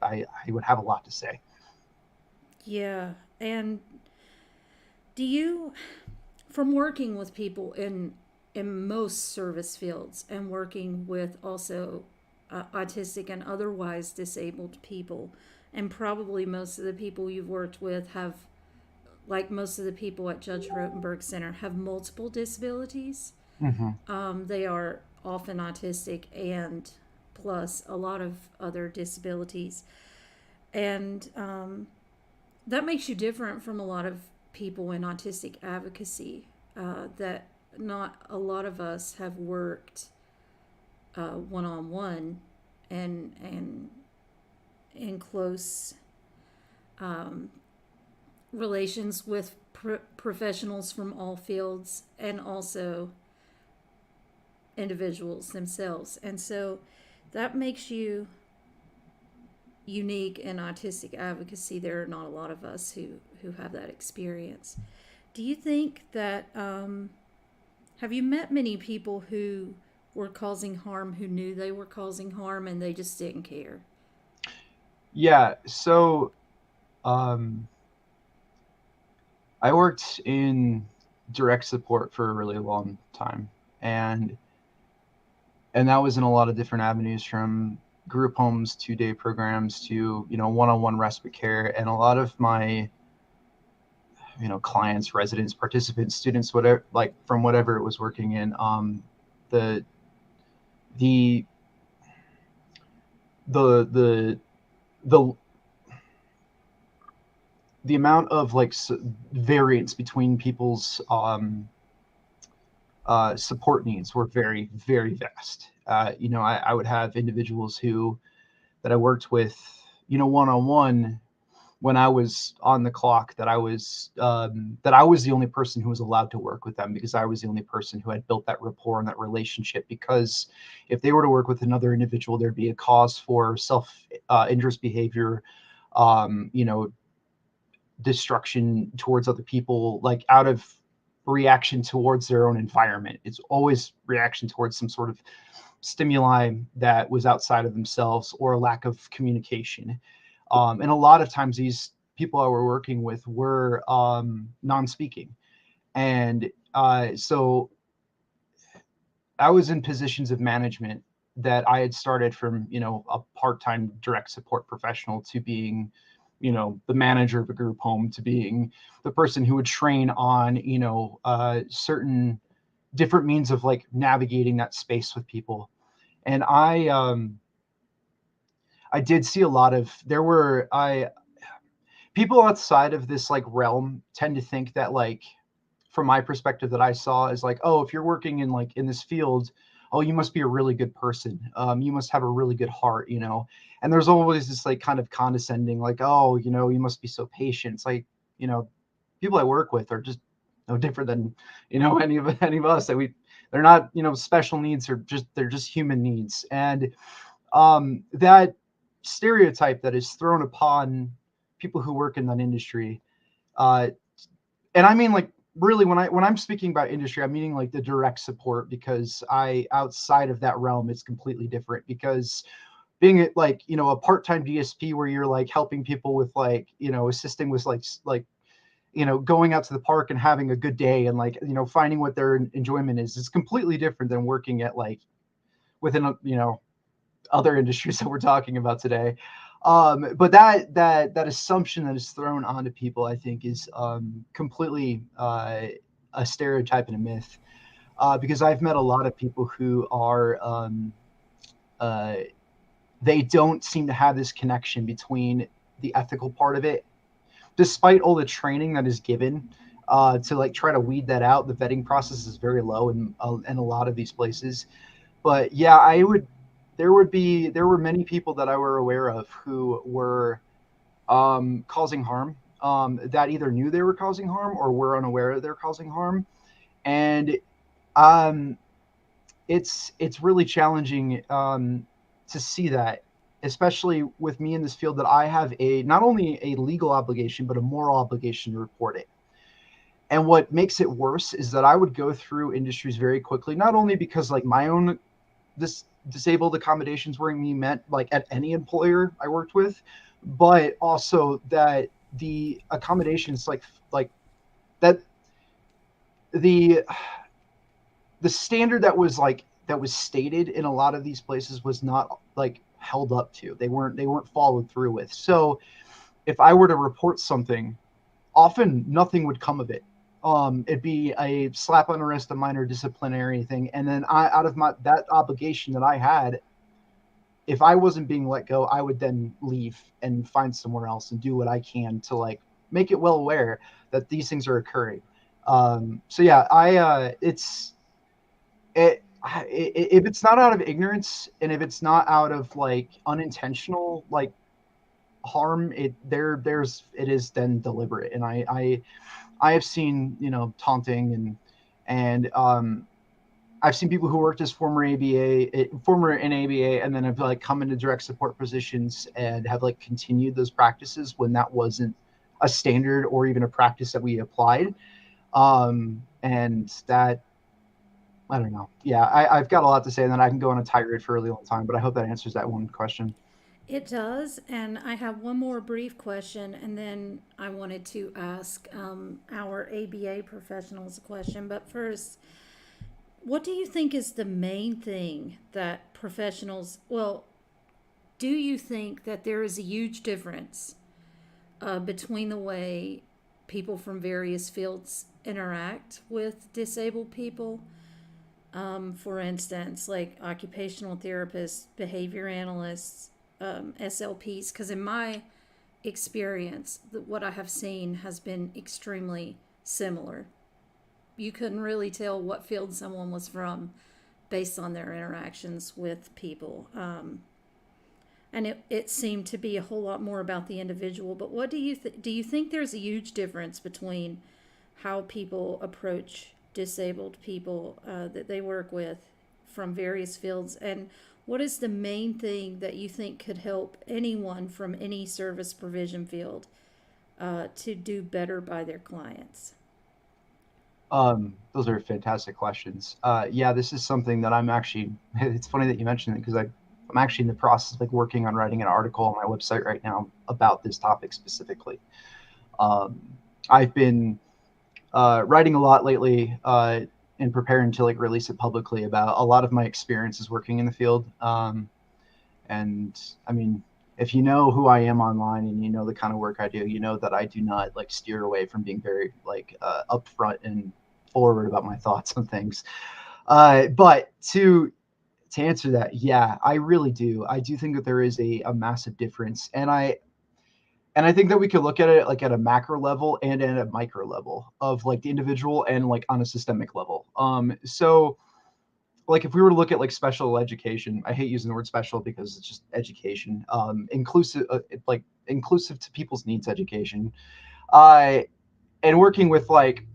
would have a lot to say. Yeah. And do you, from working with people in most service fields and working with also autistic and otherwise disabled people, and probably most of the people you've worked with have, like most of the people at Judge Rotenberg Center, have multiple disabilities. Mm-hmm. They are often autistic and plus a lot of other disabilities. And that makes you different from a lot of people in autistic advocacy, that not a lot of us have worked one on one and in close um, relations with professionals from all fields and also individuals themselves. And so that makes you unique in autistic advocacy. There are not a lot of us who have that experience. Do you think that, have you met many people who were causing harm, who knew they were causing harm and they just didn't care? Yeah. So, um, I worked in direct support for a really long time, and that was in a lot of different avenues, from group homes to day programs to, one-on-one respite care. And a lot of my, clients, residents, participants, students, whatever, like from whatever it was working in, the the the the the amount of like variance between people's support needs were very, very vast. I would have individuals who that I worked with, one on one, when I was on the clock, that I was the only person who was allowed to work with them, because I was the only person who had built that rapport and that relationship. Because if they were to work with another individual, there'd be a cause for self injurious behavior, um, you know, destruction towards other people, like out of reaction towards their own environment. It's always reaction towards some sort of stimuli that was outside of themselves, or a lack of communication. And a lot of times these people I were working with were non-speaking. And so I was in positions of management that I had started from, a part-time direct support professional, to being, the manager of a group home, to being the person who would train on, certain different means of like navigating that space with people. And I did see a lot of, there were, people outside of this like realm tend to think that, like, from my perspective, that I saw, is like, oh, if you're working in like in this field, oh, you must be a really good person. You must have a really good heart, And there's always this like kind of condescending, like, oh, you must be so patient. It's like, people I work with are just no different than, any of us. That they're not, special needs, or they're just human needs. And that stereotype that is thrown upon people who work in that industry, uh, and I mean, like, really, when I'm speaking about industry, I'm meaning like the direct support, because outside of that realm, it's completely different. Because being like, a part-time DSP, where you're like helping people with like, assisting with like going out to the park and having a good day, and like, finding what their enjoyment is, it's completely different than working at like within other industries that we're talking about today. But that assumption that is thrown onto people, I think, is completely a stereotype and a myth. Because I've met a lot of people who are uh, they don't seem to have this connection between the ethical part of it, despite all the training that is given to like try to weed that out. The vetting process is very low in a lot of these places. But yeah, there were many people that I were aware of who were causing harm, that either knew they were causing harm or were unaware that they're causing harm. And it's really challenging to see that, especially with me in this field, that I have a not only a legal obligation but a moral obligation to report it. And what makes it worse is that I would go through industries very quickly, not only because like my own disabled accommodations weren't being met like at any employer I worked with, but also that the accommodations like that the standard that was stated in a lot of these places was not like held up to. They weren't followed through with. So if I were to report something, often nothing would come of it. It'd be a slap on the wrist, a minor disciplinary thing, and then out of that obligation that I had, if I wasn't being let go, I would then leave and find somewhere else and do what I can to like make it well aware that these things are occurring. So yeah, if it's not out of ignorance and if it's not out of like unintentional like harm, it is then deliberate. And I have seen, taunting and I've seen people who worked as former in ABA and then have like come into direct support positions and have like continued those practices when that wasn't a standard or even a practice that we applied. And that, I don't know. Yeah, I've got a lot to say, and then I can go on a tirade for a really long time, but I hope that answers that one question. It does, and I have one more brief question, and then I wanted to ask our ABA professionals a question. But first, what do you think is the main thing that professionals, well, do you think that there is a huge difference between the way people from various fields interact with disabled people? For instance, like occupational therapists, behavior analysts, SLPs, because in my experience, what I have seen has been extremely similar. You couldn't really tell what field someone was from based on their interactions with people. And it seemed to be a whole lot more about the individual. But what do you think there's a huge difference between how people approach disabled people that they work with from various fields, and what is the main thing that you think could help anyone from any service provision field to do better by their clients? Those are fantastic questions. Yeah, this is something that I'm actually, it's funny that you mentioned it because I'm actually in the process of like working on writing an article on my website right now about this topic specifically. I've been writing a lot lately and preparing to like release it publicly about a lot of my experiences working in the field. And I mean, if you know who I am online and you know the kind of work I do, you know that I do not like steer away from being very like upfront and forward about my thoughts on things. But to answer that, yeah, I really do. I do think that there is a massive difference, and I think that we could look at it like at a macro level and at a micro level of like the individual and like on a systemic level. So like if we were to look at like special education, I hate using the word special because it's just education, inclusive, like inclusive to people's needs education, and working with like,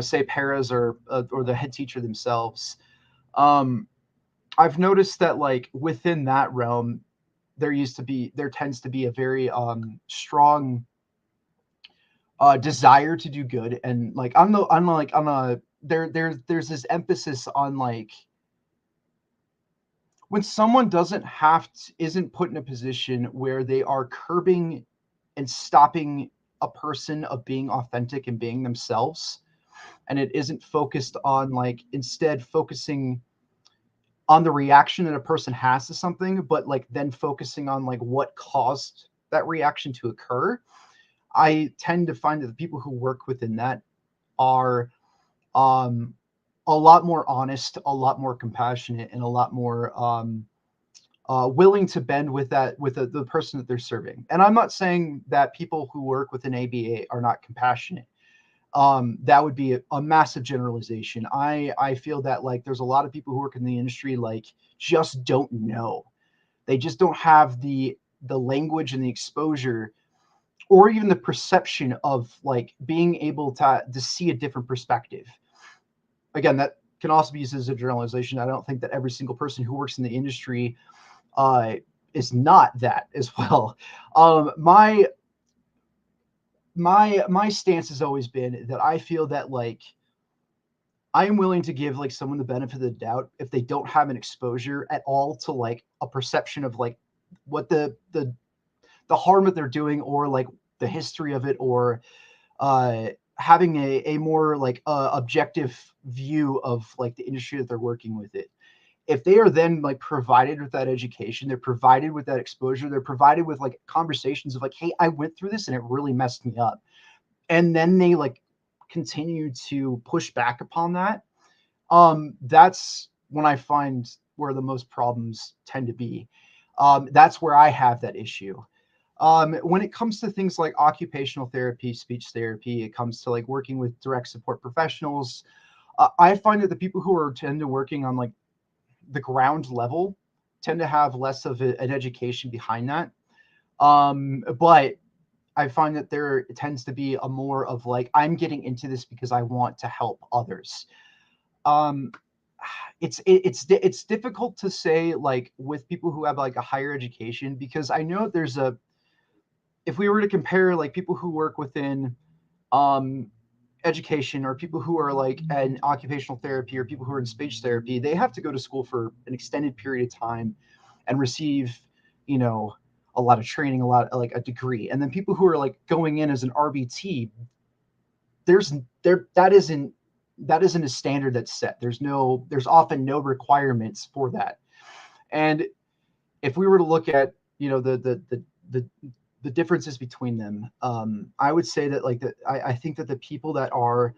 say paras or the head teacher themselves. I've noticed that like within that realm, there tends to be a very strong desire to do good, and like there's this emphasis on like when someone isn't put in a position where they are curbing and stopping a person of being authentic and being themselves, and it isn't focused on like instead focusing on the reaction that a person has to something, but like then focusing on like what caused that reaction to occur. I tend to find that the people who work within that are a lot more honest, a lot more compassionate, and a lot more willing to bend with the person that they're serving. And I'm not saying that people who work with an ABA are not compassionate. That would be a massive generalization. I feel that like there's a lot of people who work in the industry like just don't know. They just don't have the language and the exposure or even the perception of like being able to see a different perspective. Again, that can also be used as a generalization. I don't think that every single person who works in the industry uh, is not that as well. My stance has always been that I feel that like I am willing to give like someone the benefit of the doubt if they don't have an exposure at all to like a perception of like what the harm that they're doing, or like the history of it, or having a more like objective view of like the industry that they're working with it. If they are then like provided with that education, they're provided with that exposure, they're provided with like conversations of like, hey, I went through this and it really messed me up, and then they like continue to push back upon that, that's when I find where the most problems tend to be. That's where I have that issue. When it comes to things like occupational therapy, speech therapy, it comes to like working with direct support professionals, I find that the people who are tend to working on like the ground level tend to have less of an education behind that. But I find that there tends to be a more of like, I'm getting into this because I want to help others. Um, it's difficult to say like with people who have like a higher education, because I know there's a, if we were to compare like people who work within um education, or people who are like in occupational therapy, or people who are in speech therapy, they have to go to school for an extended period of time and receive, you know, a lot of training, a lot like a degree. And then people who are like going in as an RBT, there's there that isn't a standard that's set. There's often no requirements for that. And if we were to look at, you know, the the differences between them, I would say that like that I think that the people that are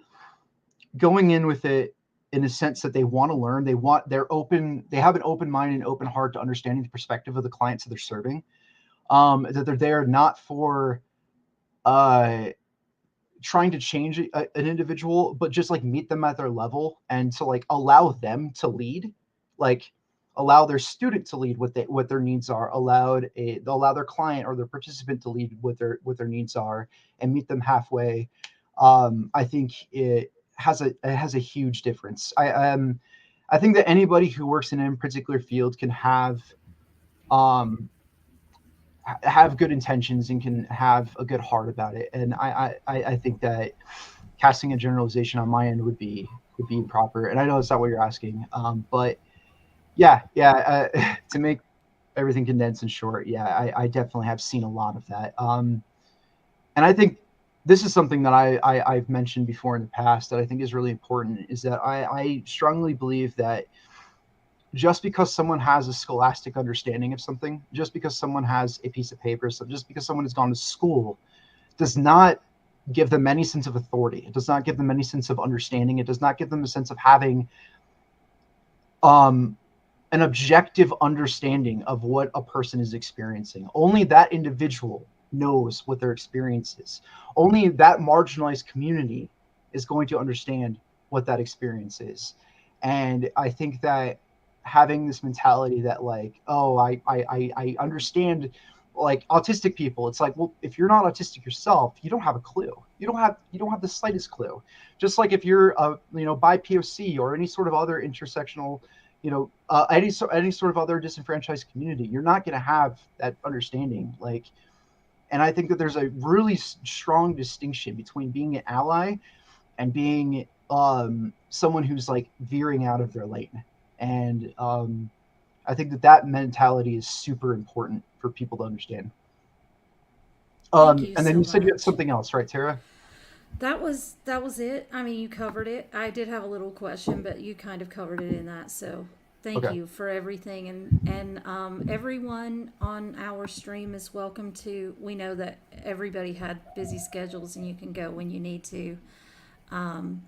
going in with it in a sense that they want to learn, they're open, they have an open mind and open heart to understanding the perspective of the clients that they're serving. That they're there not for uh trying to change an individual, but just like meet them at their level, and to like allow them to lead, like allow their student to lead what their needs are, allow their client or their participant to lead what their needs are, and meet them halfway. I think it has a huge difference. I think that anybody who works in a particular field can um have good intentions and can have a good heart about it. And I think that casting a generalization on my end would be improper. And I know it's not what you're asking, but yeah. To make everything condensed and short, yeah, I definitely have seen a lot of that. And I think this is something that I've mentioned before in the past that I think is really important, is that I strongly believe that just because someone has a scholastic understanding of something, just because someone has a piece of paper, so just because someone has gone to school, does not give them any sense of authority. It does not give them any sense of understanding. It does not give them a sense of having um, an objective understanding of what a person is experiencing. Only that individual knows what their experience is. Only that marginalized community is going to understand what that experience is. And I think that having this mentality that like, oh, I understand like autistic people, it's like, well, if you're not autistic yourself, you don't have a clue. You don't have the slightest clue. Just like if you're by POC or any sort of other intersectional, any sort of other disenfranchised community, you're not going to have that understanding. Like, and I think that there's a really strong distinction between being an ally and being someone who's like veering out of their lane. And I think that that mentality is super important for people to understand. Thank you And then so you said you had much. something else, right, Tara? That was it. I mean, you covered it. I did have a little question, but you kind of covered it in that. So thank Okay. you for everything, and everyone on our stream is welcome to. We know that everybody had busy schedules, and you can go when you need to. Um,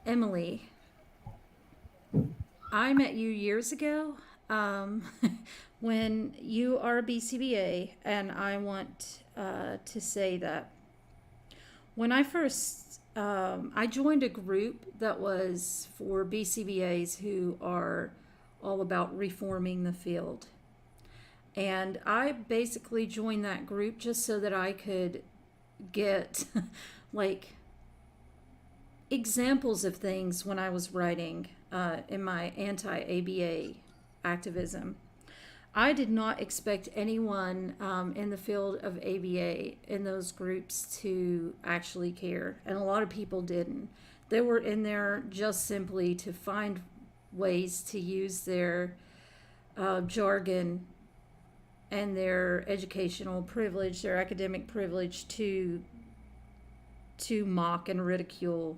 Emily, I met you years ago um, when you are a BCBA, and I want to say that when I first I joined a group that was for BCBAs who are all about reforming the field. And I basically joined that group just so that I could get like examples of things when I was writing in my anti ABA activism. I did not expect anyone in the field of ABA in those groups to actually care, and a lot of people didn't. They were in there just simply to find ways to use their jargon and their educational privilege, their academic privilege, to mock and ridicule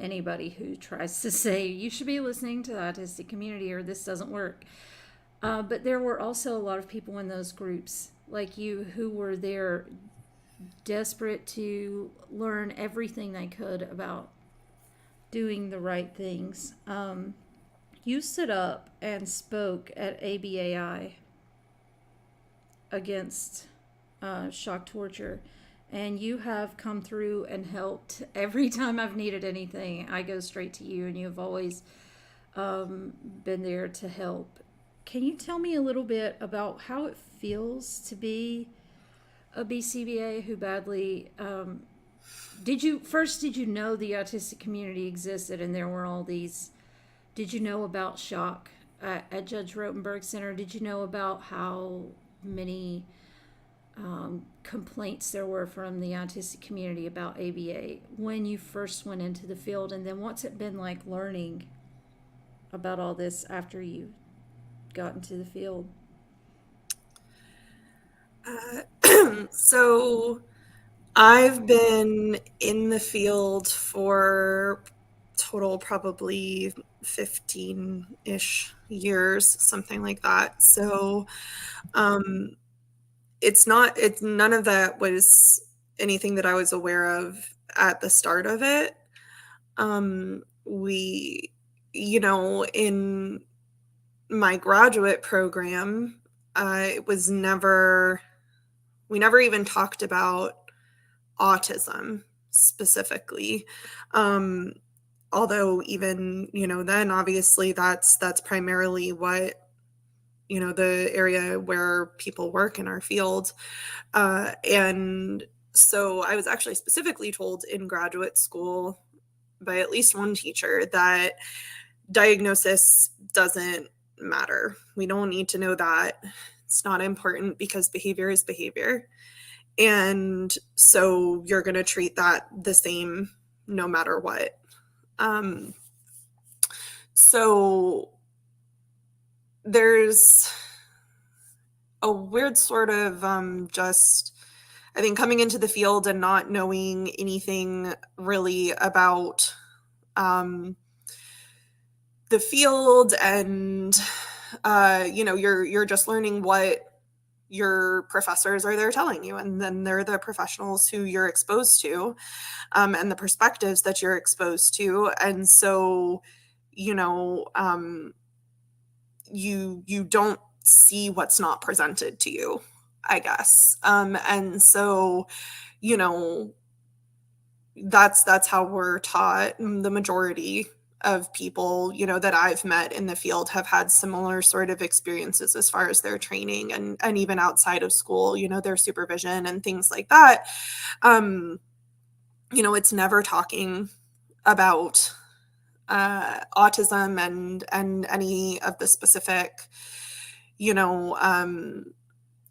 anybody who tries to say you should be listening to the autistic community or this doesn't work. But there were also a lot of people in those groups like you who were there desperate to learn everything they could about doing the right things. You stood up and spoke at ABAI against shock torture, and you have come through and helped every time I've needed anything. I go straight to you, and you've always been there to help. Can you tell me a little bit about how it feels to be a BCBA who badly did you know the autistic community existed and there were all these, did you know about shock at Judge Rotenberg Center? Did you know about how many complaints there were from the autistic community about ABA when you first went into the field? And then what's it been like learning about all this after you got into the field? So I've been in the field for total probably 15-ish years, something like that. So it's none of that was anything that I was aware of at the start of it. We, in my graduate program, we never even talked about autism specifically. Although even, then obviously that's primarily what, the area where people work in our field. And so I was actually specifically told in graduate school by at least one teacher that diagnosis doesn't matter. We don't need to know that. It's not important because behavior is behavior. And so you're going to treat that the same no matter what. So there's a weird sort of I think coming into the field and not knowing anything really about the field, and you're just learning what your professors are there telling you, and then they're the professionals who you're exposed to, and the perspectives that you're exposed to, and so you don't see what's not presented to you, I guess, and so that's how we're taught. The majority of people, that I've met in the field have had similar sort of experiences as far as their training and even outside of school, their supervision and things like that. It's never talking about autism and any of the specific,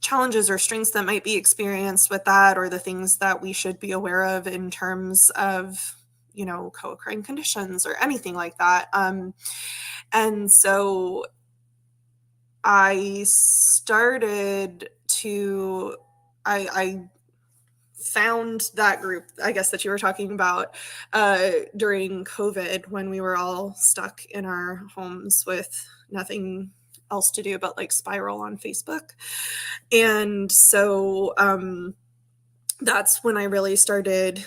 challenges or strengths that might be experienced with that, or the things that we should be aware of in terms of co-occurring conditions or anything like that. And so I found that group, I guess, that you were talking about during COVID, when we were all stuck in our homes with nothing else to do but like spiral on Facebook. And so that's when I really started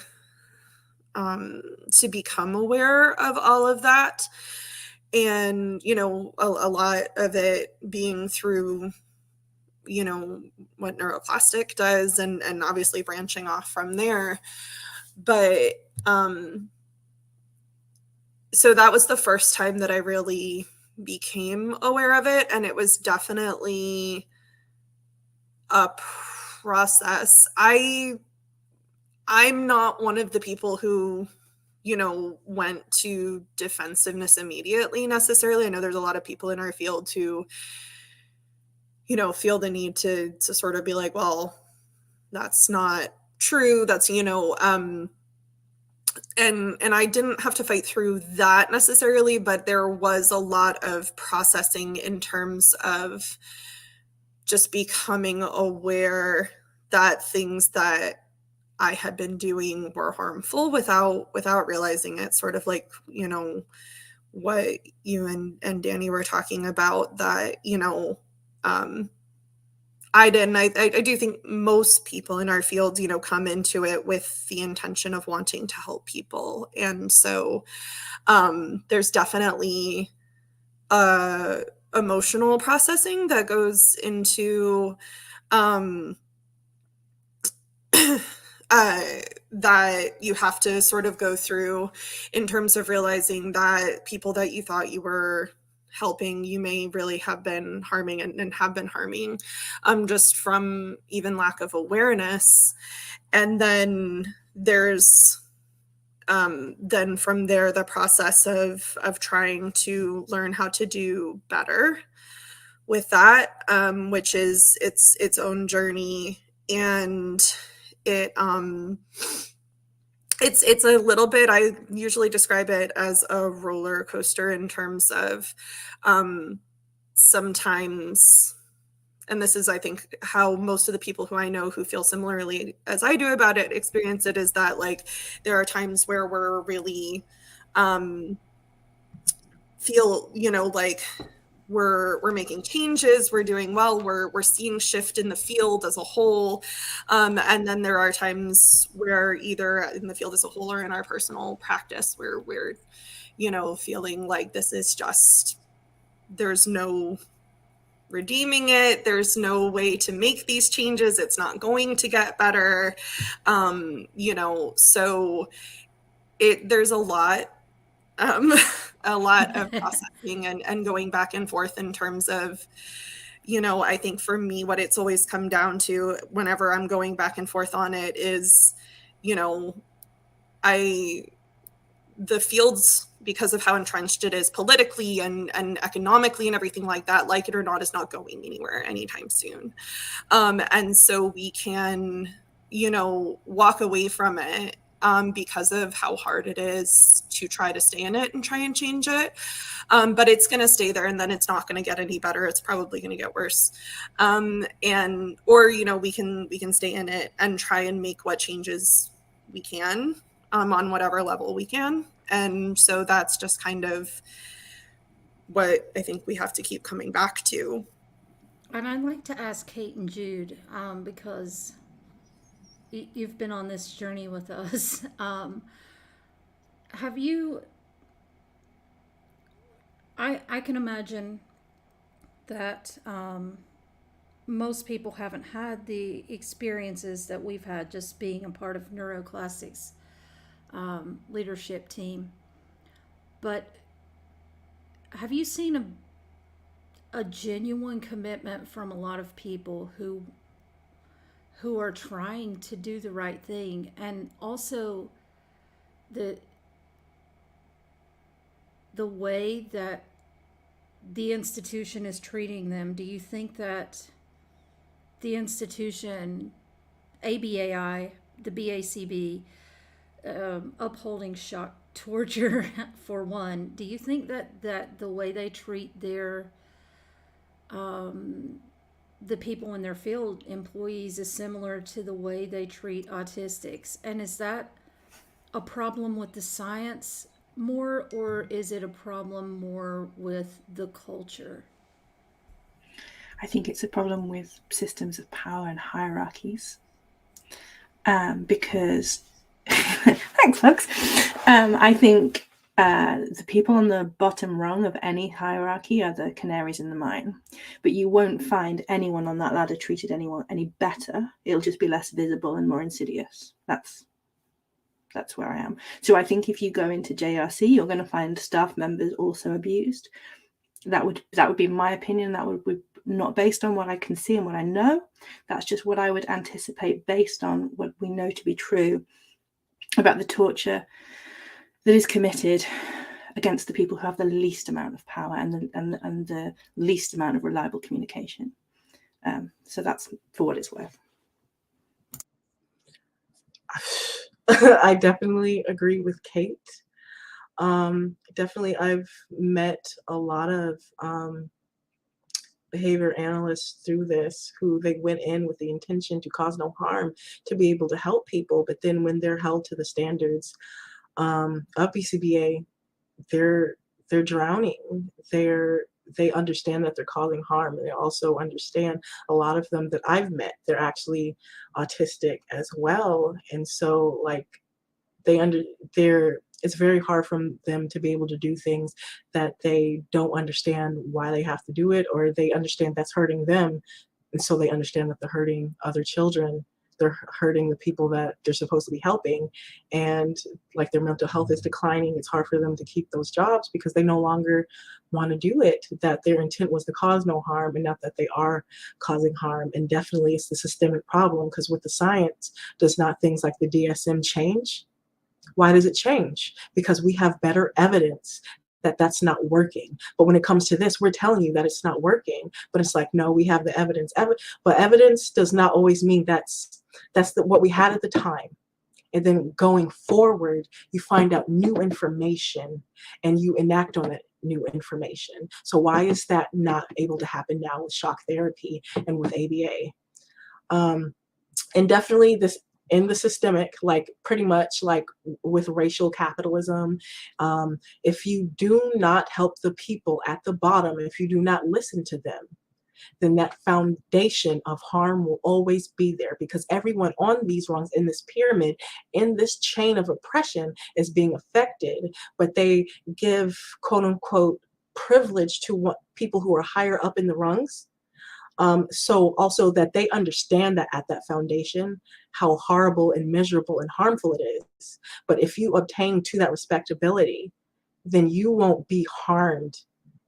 to become aware of all of that. And, a lot of it being through, what neuroplastic does, and obviously branching off from there. But so that was the first time that I really became aware of it. And it was definitely a process. I'm not one of the people who, you know, went to defensiveness immediately necessarily. I know there's a lot of people in our field who, you know, feel the need to sort of be like, well, that's not true. That's, you know, and I didn't have to fight through that necessarily, but there was a lot of processing in terms of just becoming aware that things that I had been doing were harmful without realizing it. Sort of like, you know, what you and Danny were talking about, that, you know, I didn't. I do think most people in our field, you know, come into it with the intention of wanting to help people. And so there's definitely emotional processing that goes into that you have to sort of go through in terms of realizing that people that you thought you were helping, you may really have been harming and have been harming, just from even lack of awareness. And then there's then from there the process of trying to learn how to do better with that, which is its own journey. And it it's a little bit, I usually describe it as a roller coaster in terms of sometimes, and this is, I think, how most of the people who I know who feel similarly as I do about it experience it, is that like there are times where we're really feel, you know, like we're making changes, we're doing well, we're seeing shift in the field as a whole, and then there are times where either in the field as a whole or in our personal practice where we're, you know, feeling like this is just, there's no redeeming it, there's no way to make these changes, it's not going to get better, you know. So there's a lot a lot of processing and going back and forth in terms of, you know, I think for me, what it's always come down to whenever I'm going back and forth on it is, you know, the fields, because of how entrenched it is politically and economically and everything like that, like it or not, is not going anywhere anytime soon. And so we can, you know, walk away from it because of how hard it is to try to stay in it and try and change it. But it's going to stay there, and then it's not going to get any better. It's probably going to get worse. And, or, you know, we can stay in it and try and make what changes we can on whatever level we can. And so that's just kind of what I think we have to keep coming back to. And I'd like to ask Kate and Jude, because you've been on this journey with us. Have you, I can imagine that most people haven't had the experiences that we've had just being a part of Neuroclassics leadership team. But have you seen a genuine commitment from a lot of people who are trying to do the right thing, and also the way that the institution is treating them? Do you think that the institution, ABAI, the BACB, upholding shock torture for one, do you think that the way they treat their the people in their field, employees, is similar to the way they treat autistics? And is that a problem with the science more, or is it a problem more with the culture? I think it's a problem with systems of power and hierarchies, because thanks folks, I think the people on the bottom rung of any hierarchy are the canaries in the mine, but you won't find anyone on that ladder treated anyone any better. It'll just be less visible and more insidious. That's where I am. So I think if you go into JRC, you're going to find staff members also abused. That would be my opinion. That would not based on what I can see and what I know. That's just what I would anticipate based on what we know to be true about the torture that is committed against the people who have the least amount of power and the least amount of reliable communication. So that's for what it's worth. I definitely agree with Kate. Definitely, I've met a lot of behavior analysts through this who they went in with the intention to cause no harm, to be able to help people, but then when they're held to the standards of BCBA, they're drowning. They understand that they're causing harm. They also understand, a lot of them that I've met, they're actually autistic as well, and so like it's very hard for them to be able to do things that they don't understand why they have to do it, or they understand that's hurting them, and so they understand that they're hurting other children. They're hurting the people that they're supposed to be helping, and like their mental health is declining. It's hard for them to keep those jobs because they no longer want to do it, that their intent was to cause no harm and not that they are causing harm. And definitely it's the systemic problem, because with the science, does not things like the DSM change? Why does it change? Because we have better evidence that that's not working. But when it comes to this, we're telling you that it's not working. But it's like, no, we have the evidence. But evidence does not always mean that's what we had at the time. And then going forward, you find out new information and you enact on that new information. So why is that not able to happen now with shock therapy and with ABA? And definitely this in the systemic, like pretty much like with racial capitalism, if you do not help the people at the bottom, if you do not listen to them, then that foundation of harm will always be there, because everyone on these rungs in this pyramid, in this chain of oppression, is being affected, but they give quote unquote privilege to what people who are higher up in the rungs. So also that they understand that at that foundation, how horrible and miserable and harmful it is. But if you obtain to that respectability, then you won't be harmed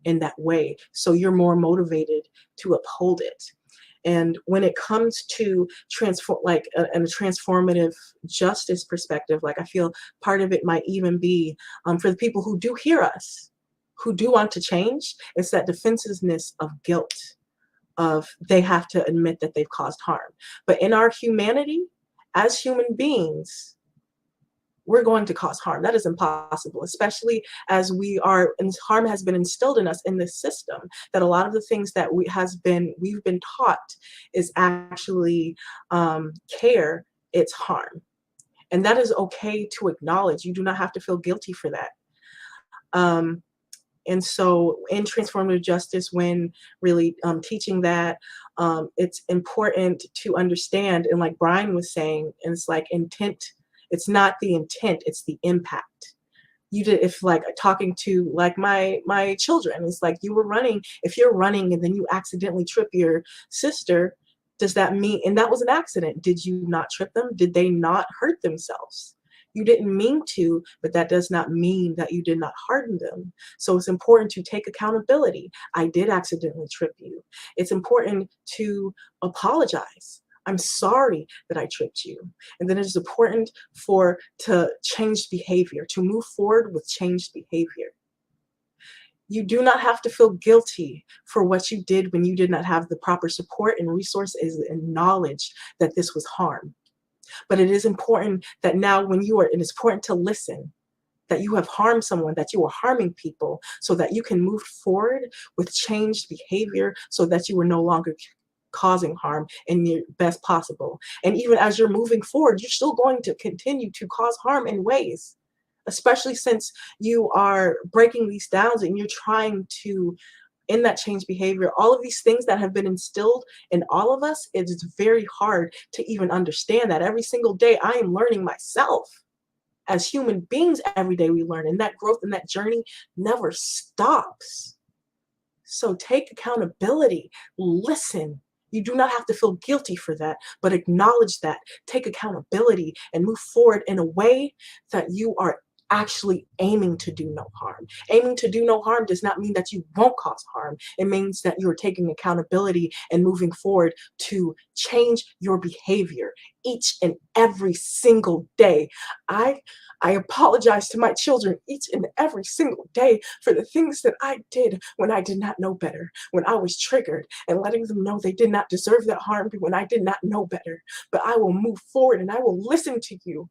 in that way. So you're more motivated to uphold it. And when it comes to a transformative justice perspective, like I feel part of it might even be for the people who do hear us, who do want to change, it's that defensiveness of guilt, of they have to admit that they've caused harm. But in our humanity, as human beings, we're going to cause harm. That is impossible, especially as and harm has been instilled in us in this system, that a lot of the things that we've been taught is actually care, it's harm. And that is okay to acknowledge. You do not have to feel guilty for that. And so in transformative justice, when really teaching that, it's important to understand, and like Brian was saying, and it's like intent, it's not the intent, it's the impact. If like talking to like my children, it's like you were running, if you're running and then you accidentally trip your sister, does that mean, and that was an accident, did you not trip them? Did they not hurt themselves? You didn't mean to, but that does not mean that you did not harden them. So it's important to take accountability. I did accidentally trip you. It's important to apologize. I'm sorry that I tripped you. And then it's important to change behavior, to move forward with changed behavior. You do not have to feel guilty for what you did when you did not have the proper support and resources and knowledge that this was harm. But it is important that now it's important to listen, that you have harmed someone, that you are harming people, so that you can move forward with changed behavior, so that you are no longer causing harm in your best possible. And even as you're moving forward, you're still going to continue to cause harm in ways, especially since you are breaking these down and you're trying to, in that change behavior, all of these things that have been instilled in all of us, it's very hard to even understand that. Every single day I am learning myself. As human beings, every day we learn, and that growth and that journey never stops. So take accountability, listen. You do not have to feel guilty for that, but acknowledge that, take accountability, and move forward in a way that you are actually aiming to do no harm. Aiming to do no harm does not mean that you won't cause harm. It means that you're taking accountability and moving forward to change your behavior each and every single day. I apologize to my children each and every single day for the things that I did when I did not know better, when I was triggered, and letting them know they did not deserve that harm when I did not know better. But I will move forward and I will listen to you.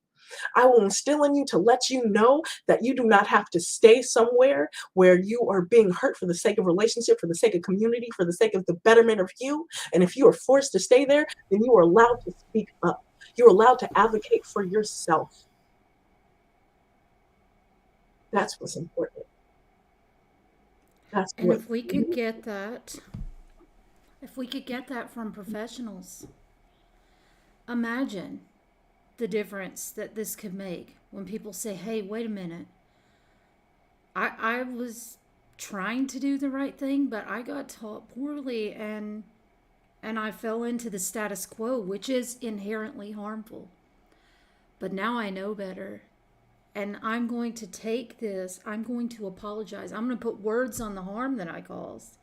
I will instill in you to let you know that you do not have to stay somewhere where you are being hurt for the sake of relationship, for the sake of community, for the sake of the betterment of you. And if you are forced to stay there, then you are allowed to speak up. You're allowed to advocate for yourself. That's what's important. That's And what if we could get that, from professionals, imagine the difference that this could make when people say, hey, wait a minute. I was trying to do the right thing, but I got taught poorly and I fell into the status quo, which is inherently harmful. But now I know better. And I'm going to take this, I'm going to apologize. I'm going to put words on the harm that I caused.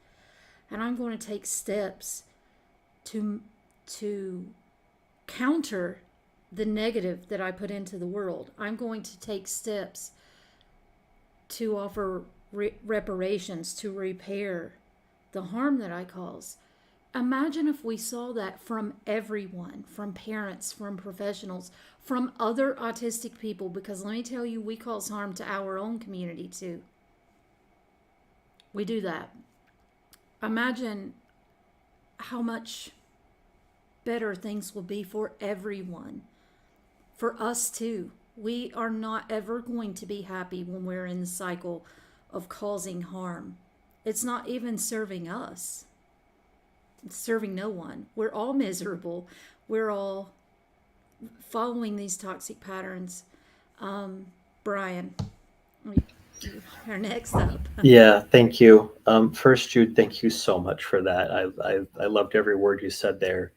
And I'm going to take steps to counter the negative that I put into the world. I'm going to take steps to offer reparations, to repair the harm that I caused. Imagine if we saw that from everyone, from parents, from professionals, from other autistic people, because let me tell you, we cause harm to our own community too. We do that. Imagine how much better things will be for everyone, for us too. We are not ever going to be happy when we're in the cycle of causing harm. It's not even serving us. It's serving no one. We're all miserable. We're all following these toxic patterns. Brian, you're next up. Yeah, thank you. First, Jude, thank you so much for that. I loved every word you said there.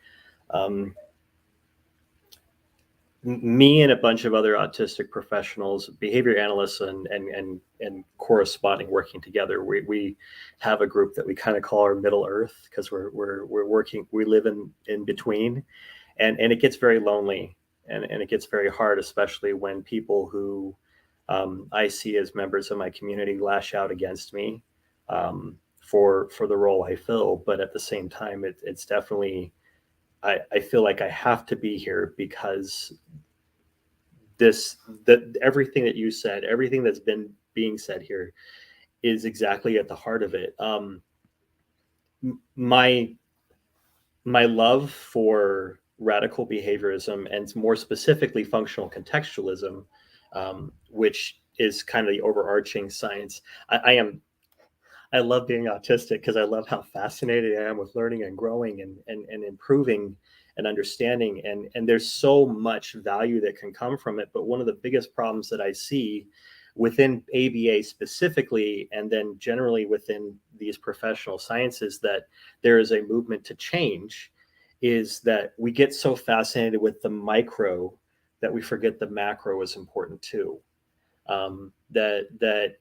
Me and a bunch of other autistic professionals, behavior analysts, and corresponding working together, we have a group that we kind of call our Middle Earth, because we're working, we live in between, and it gets very lonely, and it gets very hard, especially when people who I see as members of my community lash out against me for the role I fill. But at the same time, it's definitely, I feel like I have to be here, because everything that you said, everything that's been being said here, is exactly at the heart of it. My love for radical behaviorism, and more specifically functional contextualism, which is kind of the overarching science. I love being autistic because I love how fascinated I am with learning and growing and improving and understanding. And there's so much value that can come from it. But one of the biggest problems that I see within ABA specifically, and then generally within these professional sciences, that there is a movement to change, is that we get so fascinated with the micro that we forget the macro is important too. That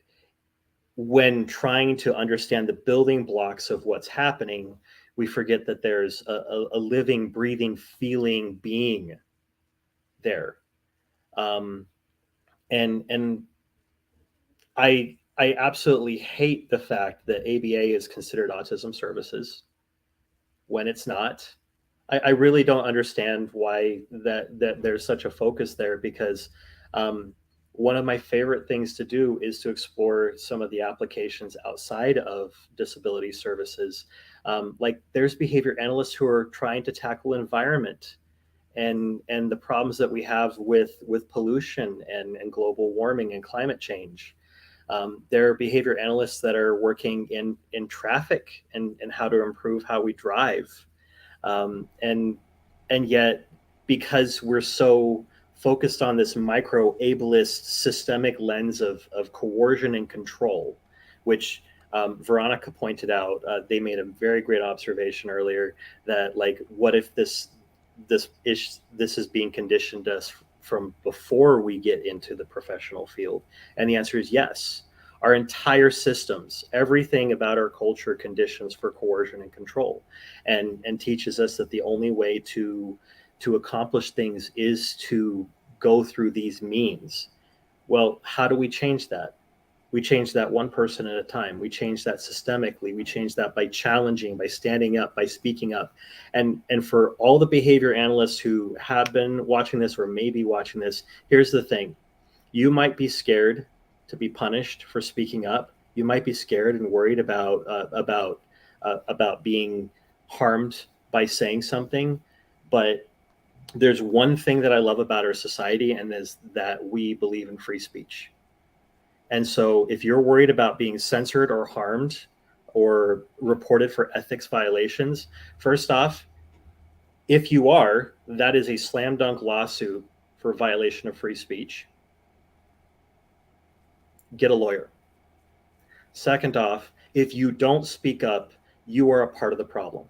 when trying to understand the building blocks of what's happening, we forget that there's a living, breathing, feeling being there. And I absolutely hate the fact that ABA is considered autism services when it's not. I really don't understand why that there's such a focus there, because one of my favorite things to do is to explore some of the applications outside of disability services. Like there's behavior analysts who are trying to tackle environment and the problems that we have with pollution and global warming and climate change. There are behavior analysts that are working in traffic and how to improve how we drive. And yet, because we're so focused on this micro ableist systemic lens of coercion and control, which Veronica pointed out, they made a very great observation earlier that, like, what if this is being conditioned us from before we get into the professional field? And the answer is yes. Our entire systems, everything about our culture conditions for coercion and control, and teaches us that the only way to accomplish things is to go through these means. Well, how do we change that? We change that one person at a time. We change that systemically. We change that by challenging, by standing up, by speaking up. And for all the behavior analysts who have been watching this or may be watching this, here's the thing. You might be scared to be punished for speaking up. You might be scared and worried about being harmed by saying something. But there's one thing that I love about our society, and is that we believe in free speech. And so if you're worried about being censored or harmed or reported for ethics violations, first off, if you are, that is a slam dunk lawsuit for violation of free speech. Get a lawyer. Second off, if you don't speak up, you are a part of the problem.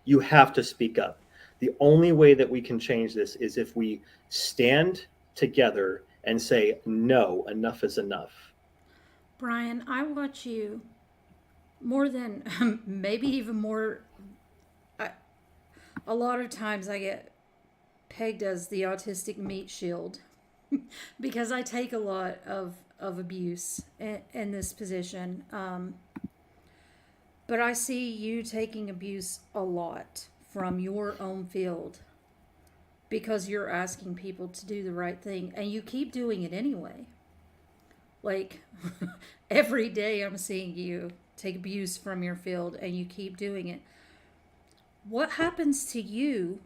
You have to speak up. The only way that we can change this is if we stand together and say, no, enough is enough. Brian, I watch you more than maybe even more. A lot of times I get pegged as the autistic meat shield because I take a lot of abuse in this position. But I see you taking abuse a lot from your own field because you're asking people to do the right thing, and you keep doing it anyway. Like, every day I'm seeing you take abuse from your field, and you keep doing it. What happens to you,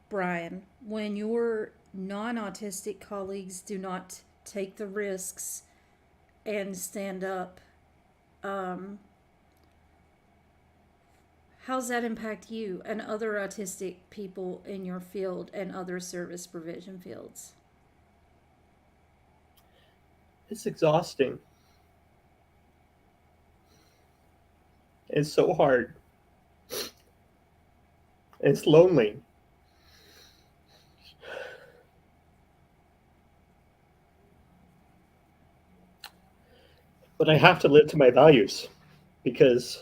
Brian, when your non-autistic colleagues do not take the risks and stand up? How's that impact you and other autistic people in your field and other service provision fields? It's exhausting. It's so hard. It's lonely. But I have to live to my values, because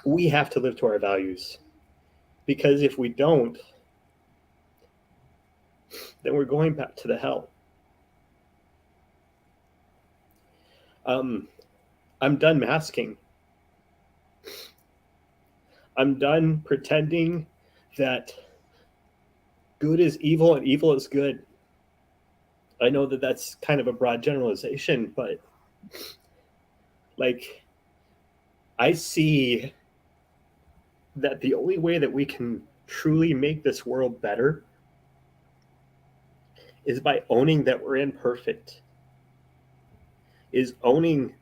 we have to live to our values. Because if we don't, then we're going back to the hell. I'm done masking. I'm done pretending that good is evil and evil is good. I know that that's kind of a broad generalization, but like, I see that the only way that we can truly make this world better is by owning that we're imperfect, is owning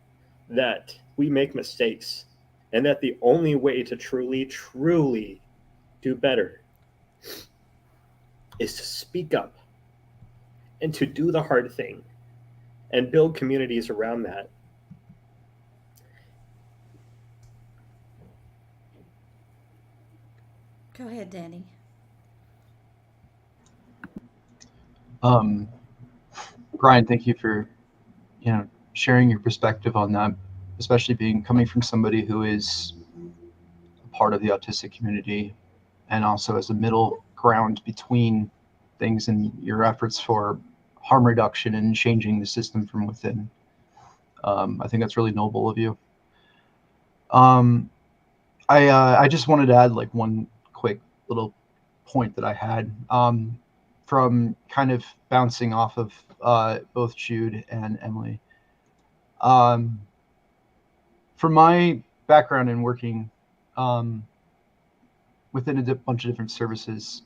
that we make mistakes, and that the only way to truly, truly do better is to speak up and to do the hard thing and build communities around that. Go ahead, Danny. Brian, thank you for sharing your perspective on that, especially coming from somebody who is a part of the autistic community and also as a middle ground between things and your efforts for harm reduction and changing the system from within. I think that's really noble of you. I just wanted to add like one quick little point that I had from kind of bouncing off of both Jude and Emily. From my background in working within a bunch of different services,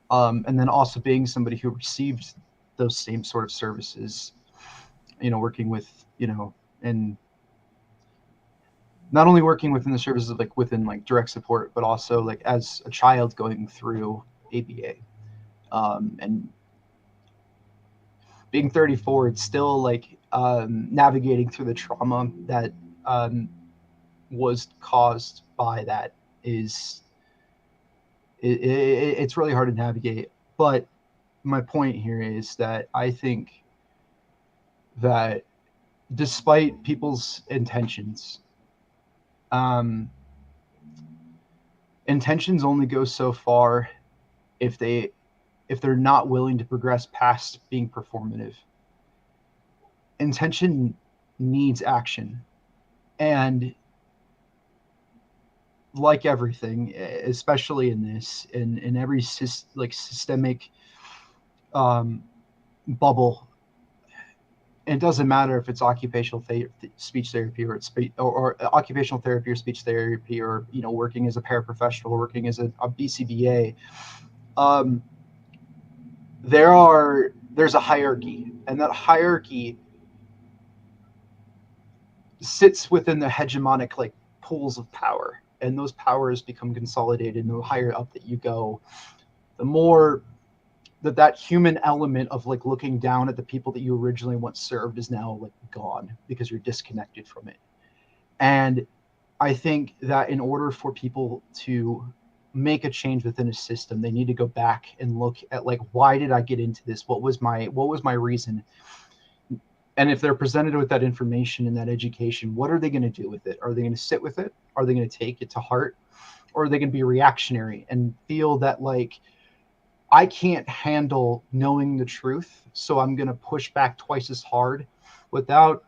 and then also being somebody who received those same sort of services, working with, and not only working within the services, like within like direct support, but also like as a child going through ABA, and being 34, it's still like navigating through the trauma that was caused by that is it's really hard to navigate. But my point here is that I think that despite people's intentions, intentions only go so far if they're not willing to progress past being performative. Intention needs action, and like everything, especially in this, in every systemic bubble, it doesn't matter if it's occupational speech therapy or or occupational therapy or speech therapy, or working as a paraprofessional, working as a BCBA. There's a hierarchy, and that hierarchy sits within the hegemonic pools of power, and those powers become consolidated. And the higher up that you go, the more that human element of looking down at the people that you originally once served is now gone, because you're disconnected from it. And I think that in order for people to make a change within a system, they need to go back and look at why did I get into this? What was my reason? And if they're presented with that information and that education, what are they going to do with it? Are they going to sit with it? Are they going to take it to heart? Or are they going to be reactionary and feel that I can't handle knowing the truth, so I'm going to push back twice as hard, without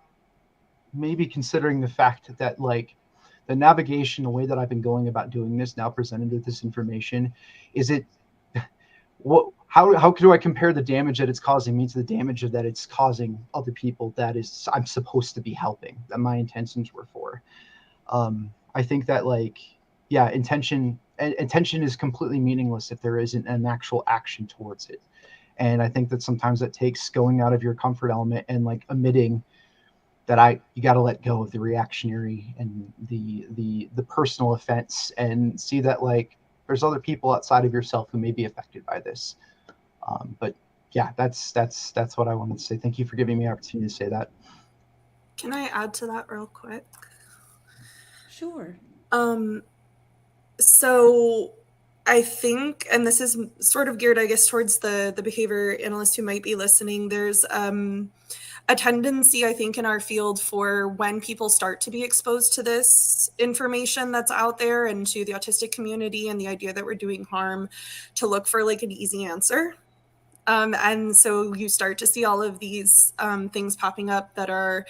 maybe considering the fact that the navigation, the way that I've been going about doing this, now presented with this information, is it how do I compare the damage that it's causing me to the damage that it's causing other people that I'm supposed to be helping, that my intentions were for? I think that intention is completely meaningless if there isn't an actual action towards it. And I think that sometimes that takes going out of your comfort element and admitting that you got to let go of the reactionary and the personal offense, and see that there's other people outside of yourself who may be affected by this. But yeah, that's what I wanted to say. Thank you for giving me the opportunity to say that. Can I add to that real quick? Sure. So I think, and this is sort of geared, I guess, towards the behavior analysts who might be listening, there's a tendency, I think, in our field for when people start to be exposed to this information that's out there and to the autistic community and the idea that we're doing harm, to look for an easy answer. And so you start to see all of these things popping up that are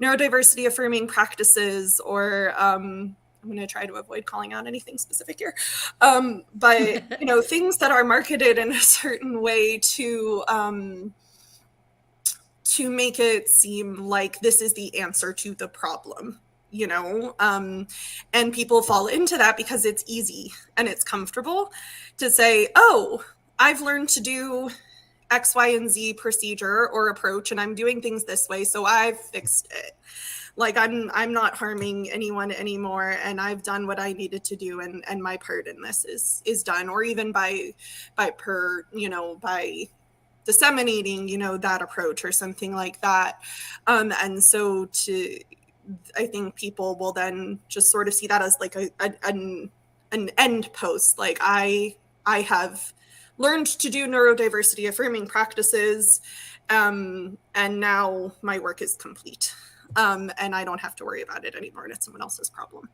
neurodiversity affirming practices, or I'm going to try to avoid calling out anything specific here, but things that are marketed in a certain way to make it seem like this is the answer to the problem, and people fall into that because it's easy and it's comfortable to say, oh, I've learned to do X, Y, and Z procedure or approach, and I'm doing things this way, so I've fixed it. I'm not harming anyone anymore, and I've done what I needed to do, and my part in this is done. Or even by disseminating, that approach or something like that. And so I think people will then just sort of see that as an end post. I have learned to do neurodiversity affirming practices, and now my work is complete. And I don't have to worry about it anymore, and it's someone else's problem.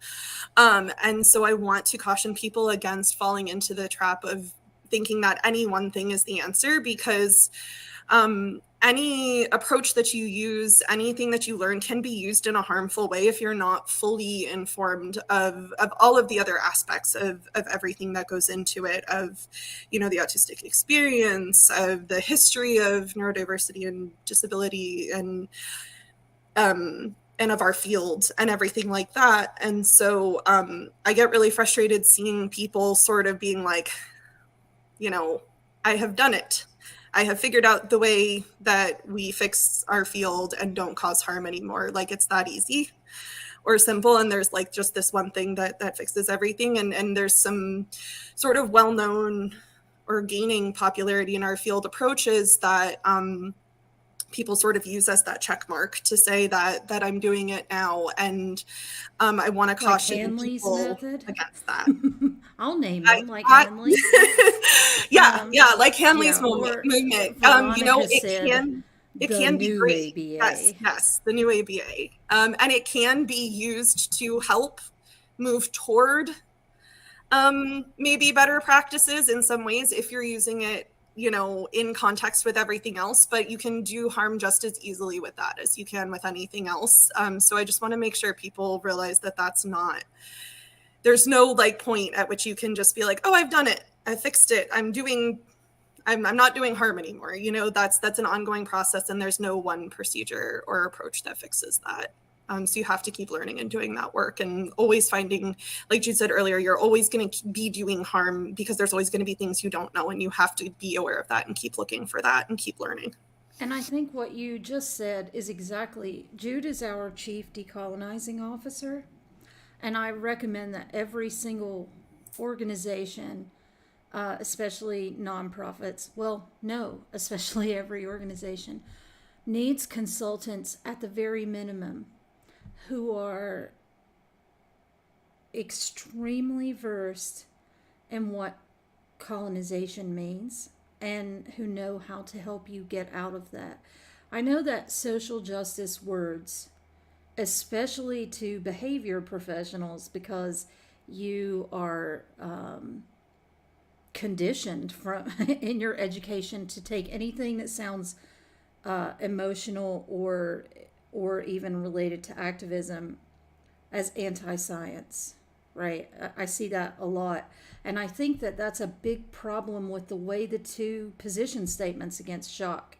And so I want to caution people against falling into the trap of thinking that any one thing is the answer, because any approach that you use, anything that you learn, can be used in a harmful way if you're not fully informed of all of the other aspects of everything that goes into it, of the autistic experience, of the history of neurodiversity and disability, and of our field and everything like that. And so I get really frustrated seeing people sort of being like, I have done it. I have figured out the way that we fix our field and don't cause harm anymore. It's that easy or simple. And there's just this one thing that fixes everything. And there's some sort of well-known or gaining popularity in our field approaches that people sort of use as that check mark to say that I'm doing it now. And I want to Like caution Hanley's people method? against that. I'll name them, like Hanley. Yeah, like Hanley's Yeah, or movement. Veronica It said the can be new great. ABA. Yes, the new ABA. And it can be used to help move toward maybe better practices in some ways if you're using it, in context with everything else, but you can do harm just as easily with that as you can with anything else. So I just want to make sure people realize that there's no point at which you can just be like, oh, I've done it, I fixed it, I'm not doing harm anymore. That's an ongoing process, and there's no one procedure or approach that fixes that. So you have to keep learning and doing that work, and always finding, like Jude said earlier, you're always going to be doing harm because there's always going to be things you don't know, and you have to be aware of that and keep looking for that and keep learning. And I think what you just said is exactly, Jude is our chief decolonizing officer, and I recommend that every single organization, especially nonprofits, especially every organization, needs consultants at the very minimum who are extremely versed in what colonization means and who know how to help you get out of that. I know that social justice words, especially to behavior professionals, because you are conditioned from in your education to take anything that sounds emotional or even related to activism as anti-science, right? I see that a lot. And I think that that's a big problem with the way the two position statements against shock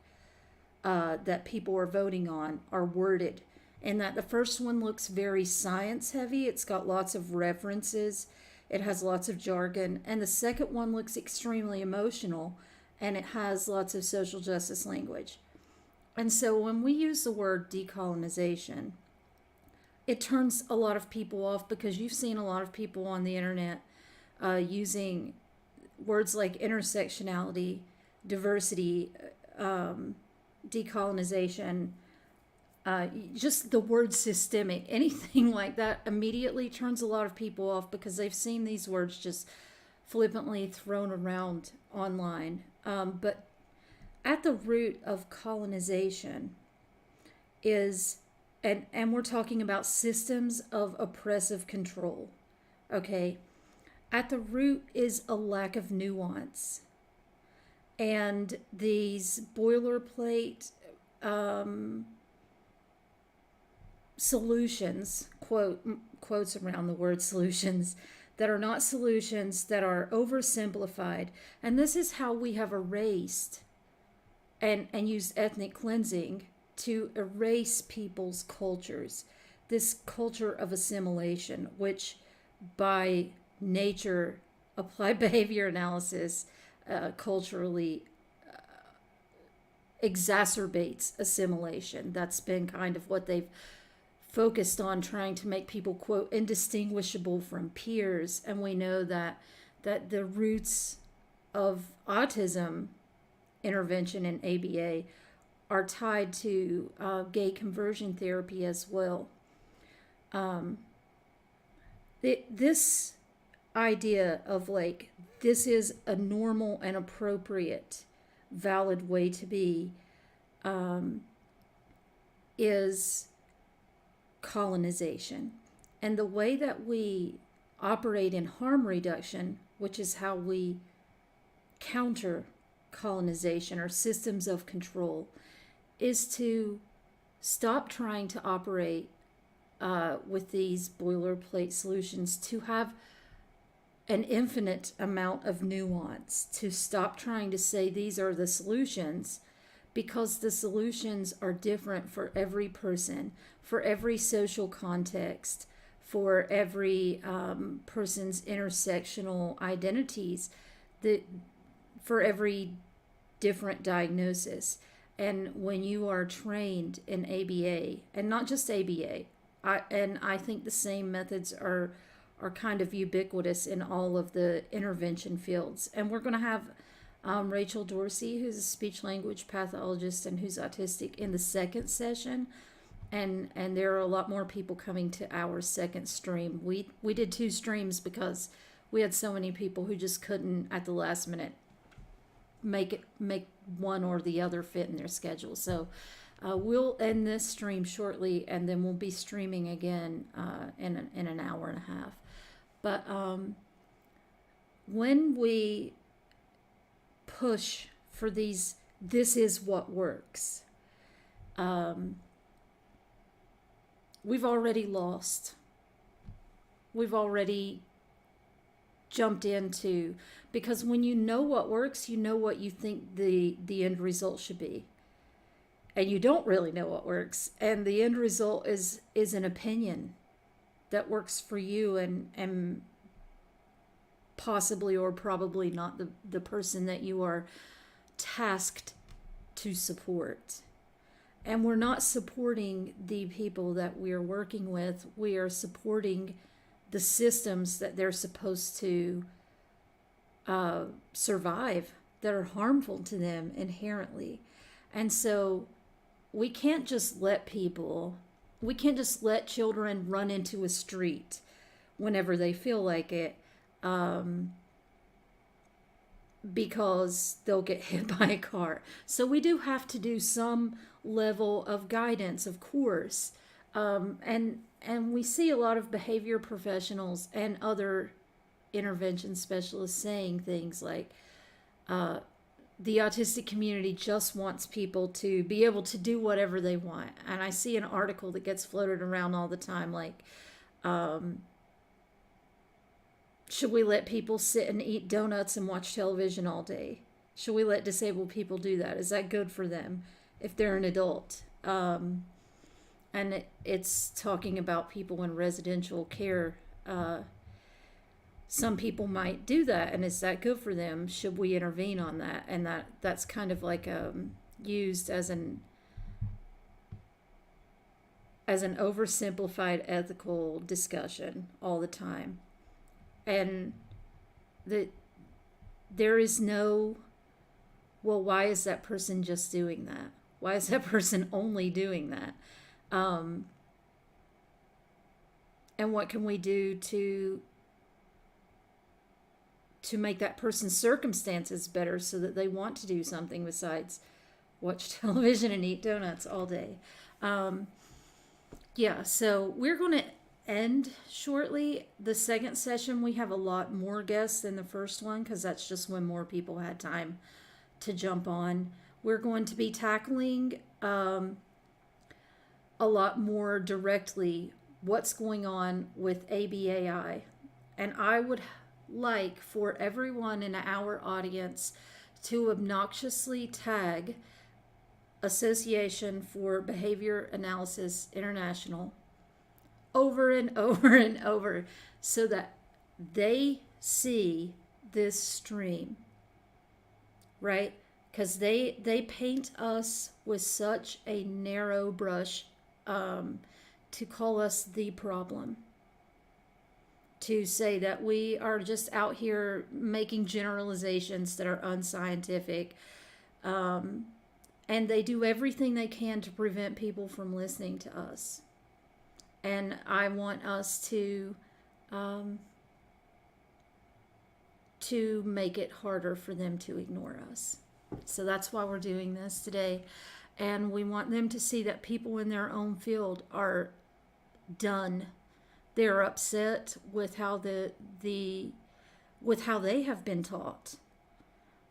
that people are voting on are worded. And that the first one looks very science heavy. It's got lots of references. It has lots of jargon. And the second one looks extremely emotional, and it has lots of social justice language. And so when we use the word decolonization, it turns a lot of people off, because you've seen a lot of people on the internet using words like intersectionality, diversity, decolonization, just the word systemic, anything like that immediately turns a lot of people off, because they've seen these words just flippantly thrown around online. But at the root of colonization is, and we're talking about systems of oppressive control, okay? At the root is a lack of nuance. And these boilerplate solutions, quotes around the word solutions, that are not solutions, that are oversimplified. And this is how we have erased and used ethnic cleansing to erase people's cultures. This culture of assimilation, which by nature, applied behavior analysis culturally exacerbates assimilation. That's been kind of what they've focused on, trying to make people, quote, indistinguishable from peers. And we know that the roots of autism intervention in ABA are tied to gay conversion therapy as well. This idea of this is a normal and appropriate, valid way to be is colonization. And the way that we operate in harm reduction, which is how we counter colonization or systems of control, is to stop trying to operate with these boilerplate solutions, to have an infinite amount of nuance, to stop trying to say these are the solutions, because the solutions are different for every person, for every social context, for every person's intersectional identities, for every different diagnosis. And when you are trained in ABA, and not just ABA, I think the same methods are kind of ubiquitous in all of the intervention fields. And we're going to have Rachel Dorsey, who's a speech language pathologist and who's autistic, in the second session. And there are a lot more people coming to our second stream. We did 2 streams because we had so many people who just couldn't at the last minute make one or the other fit in their schedule. So we'll end this stream shortly, and then we'll be streaming again in an hour and a half. But when we push for these, this is what works, we've already lost. We've already jumped into, because when you know what works, you know what you think the end result should be. And you don't really know what works. And the end result is an opinion that works for you and possibly or probably not the person that you are tasked to support. And we're not supporting the people that we're working with. We are supporting the systems that they're supposed to survive, that are harmful to them inherently. And so we can't just let children run into a street whenever they feel like it, because they'll get hit by a car. So we do have to do some level of guidance, of course. And we see a lot of behavior professionals and other intervention specialists saying things like, the autistic community just wants people to be able to do whatever they want. And I see an article that gets floated around all the time, like, should we let people sit and eat donuts and watch television all day? Should we let disabled people do that? Is that good for them if they're an adult? And it's talking about people in residential care. Some people might do that, and is that good for them? Should we intervene on that? And that's kind of like used as an oversimplified ethical discussion all the time. And there is no, well, why is that person just doing that? Why is that person only doing that? And what can we do to make that person's circumstances better so that they want to do something besides watch television and eat donuts all day? Yeah, so we're going to end shortly. The second session, we have a lot more guests than the first one because that's just when more people had time to jump on. We're going to be tackling a lot more directly what's going on with ABAI. And I would like for everyone in our audience to obnoxiously tag Association for Behavior Analysis International over and over and over so that they see this stream, right? Because they paint us with such a narrow brush to call us the problem, to say that we are just out here making generalizations that are unscientific, and they do everything they can to prevent people from listening to us. And I want us to make it harder for them to ignore us. So that's why we're doing this today. And we want them to see that people in their own field are done. They're upset with how with how they have been taught,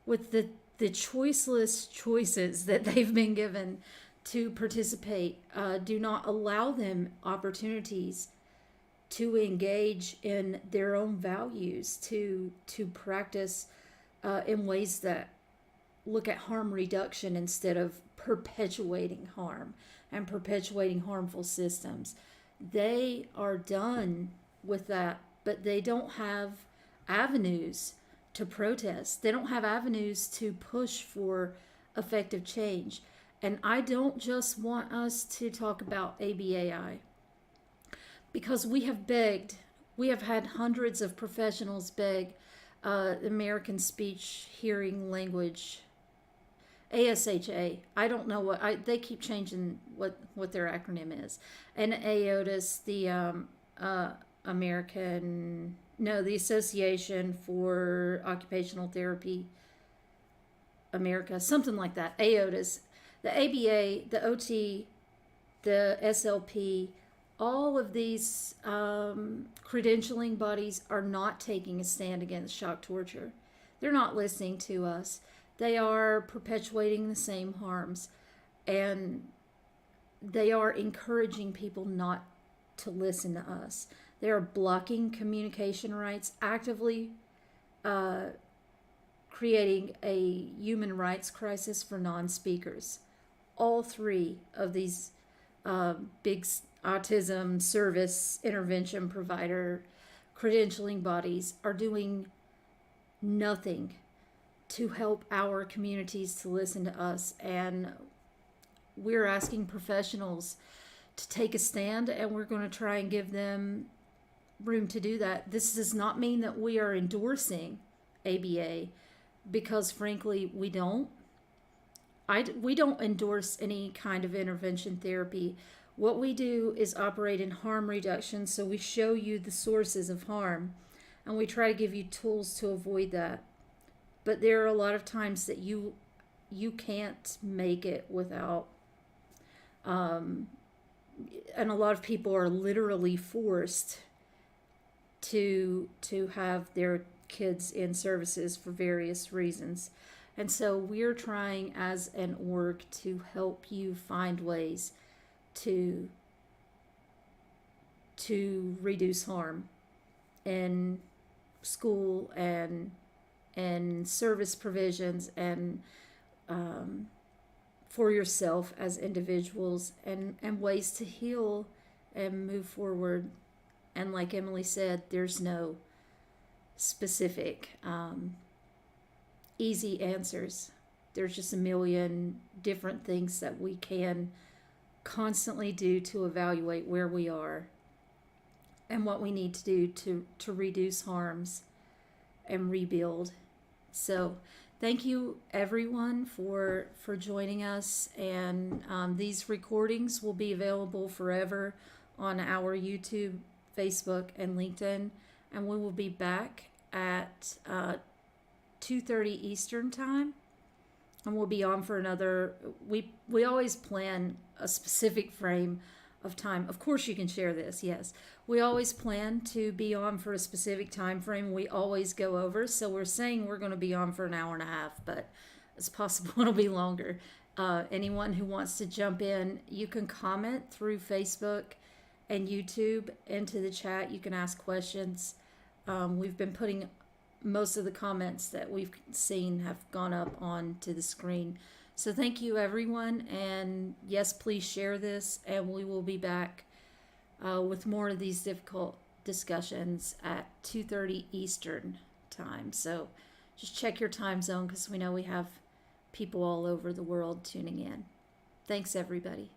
with the choiceless choices that they've been given to participate. Do not allow them opportunities to engage in their own values, to practice in ways that look at harm reduction instead of perpetuating harm and perpetuating harmful systems. They are done with that, but they don't have avenues to protest. They don't have avenues to push for effective change. And I don't just want us to talk about ABAI, because we have begged, we have had hundreds of professionals beg American Speech Hearing Language, ASHA. I don't know they keep changing what their acronym is. And AOTIS, the Association for Occupational Therapy America, something like that. AOTIS, the ABA, the OT, the SLP, all of these credentialing bodies are not taking a stand against shock torture. They're not listening to us. They are perpetuating the same harms, and they are encouraging people not to listen to us. They are blocking communication rights, actively creating a human rights crisis for non-speakers. All three of these big autism service intervention provider credentialing bodies are doing nothing to help our communities to listen to us. And we're asking professionals to take a stand, and we're going to try and give them room to do that. This does not mean that we are endorsing ABA, because frankly we don't. We don't endorse any kind of intervention therapy. What we do is operate in harm reduction, so we show you the sources of harm and we try to give you tools to avoid that. But there are a lot of times that you can't make it without and a lot of people are literally forced to have their kids in services for various reasons. And so we're trying as an org to help you find ways to reduce harm in school and service provisions, and for yourself as individuals, and ways to heal and move forward. And like Emily said, there's no specific easy answers. There's just a million different things that we can constantly do to evaluate where we are and what we need to do to reduce harms and rebuild. So thank you everyone for joining us, and these recordings will be available forever on our YouTube, Facebook, and LinkedIn, and we will be back at 2:30 Eastern time, and we'll be on for another. We always plan a specific frame of time. Of course you can share this, yes. We always plan to be on for a specific time frame. We always go over, so we're saying we're going to be on for an hour and a half, but it's possible it'll be longer. Anyone who wants to jump in, you can comment through Facebook and YouTube into the chat. You can ask questions. We've been putting most of the comments that we've seen have gone up onto the screen. So thank you everyone, and yes, please share this, and we will be back with more of these difficult discussions at 2:30 Eastern time. So just check your time zone, because we know we have people all over the world tuning in. Thanks everybody.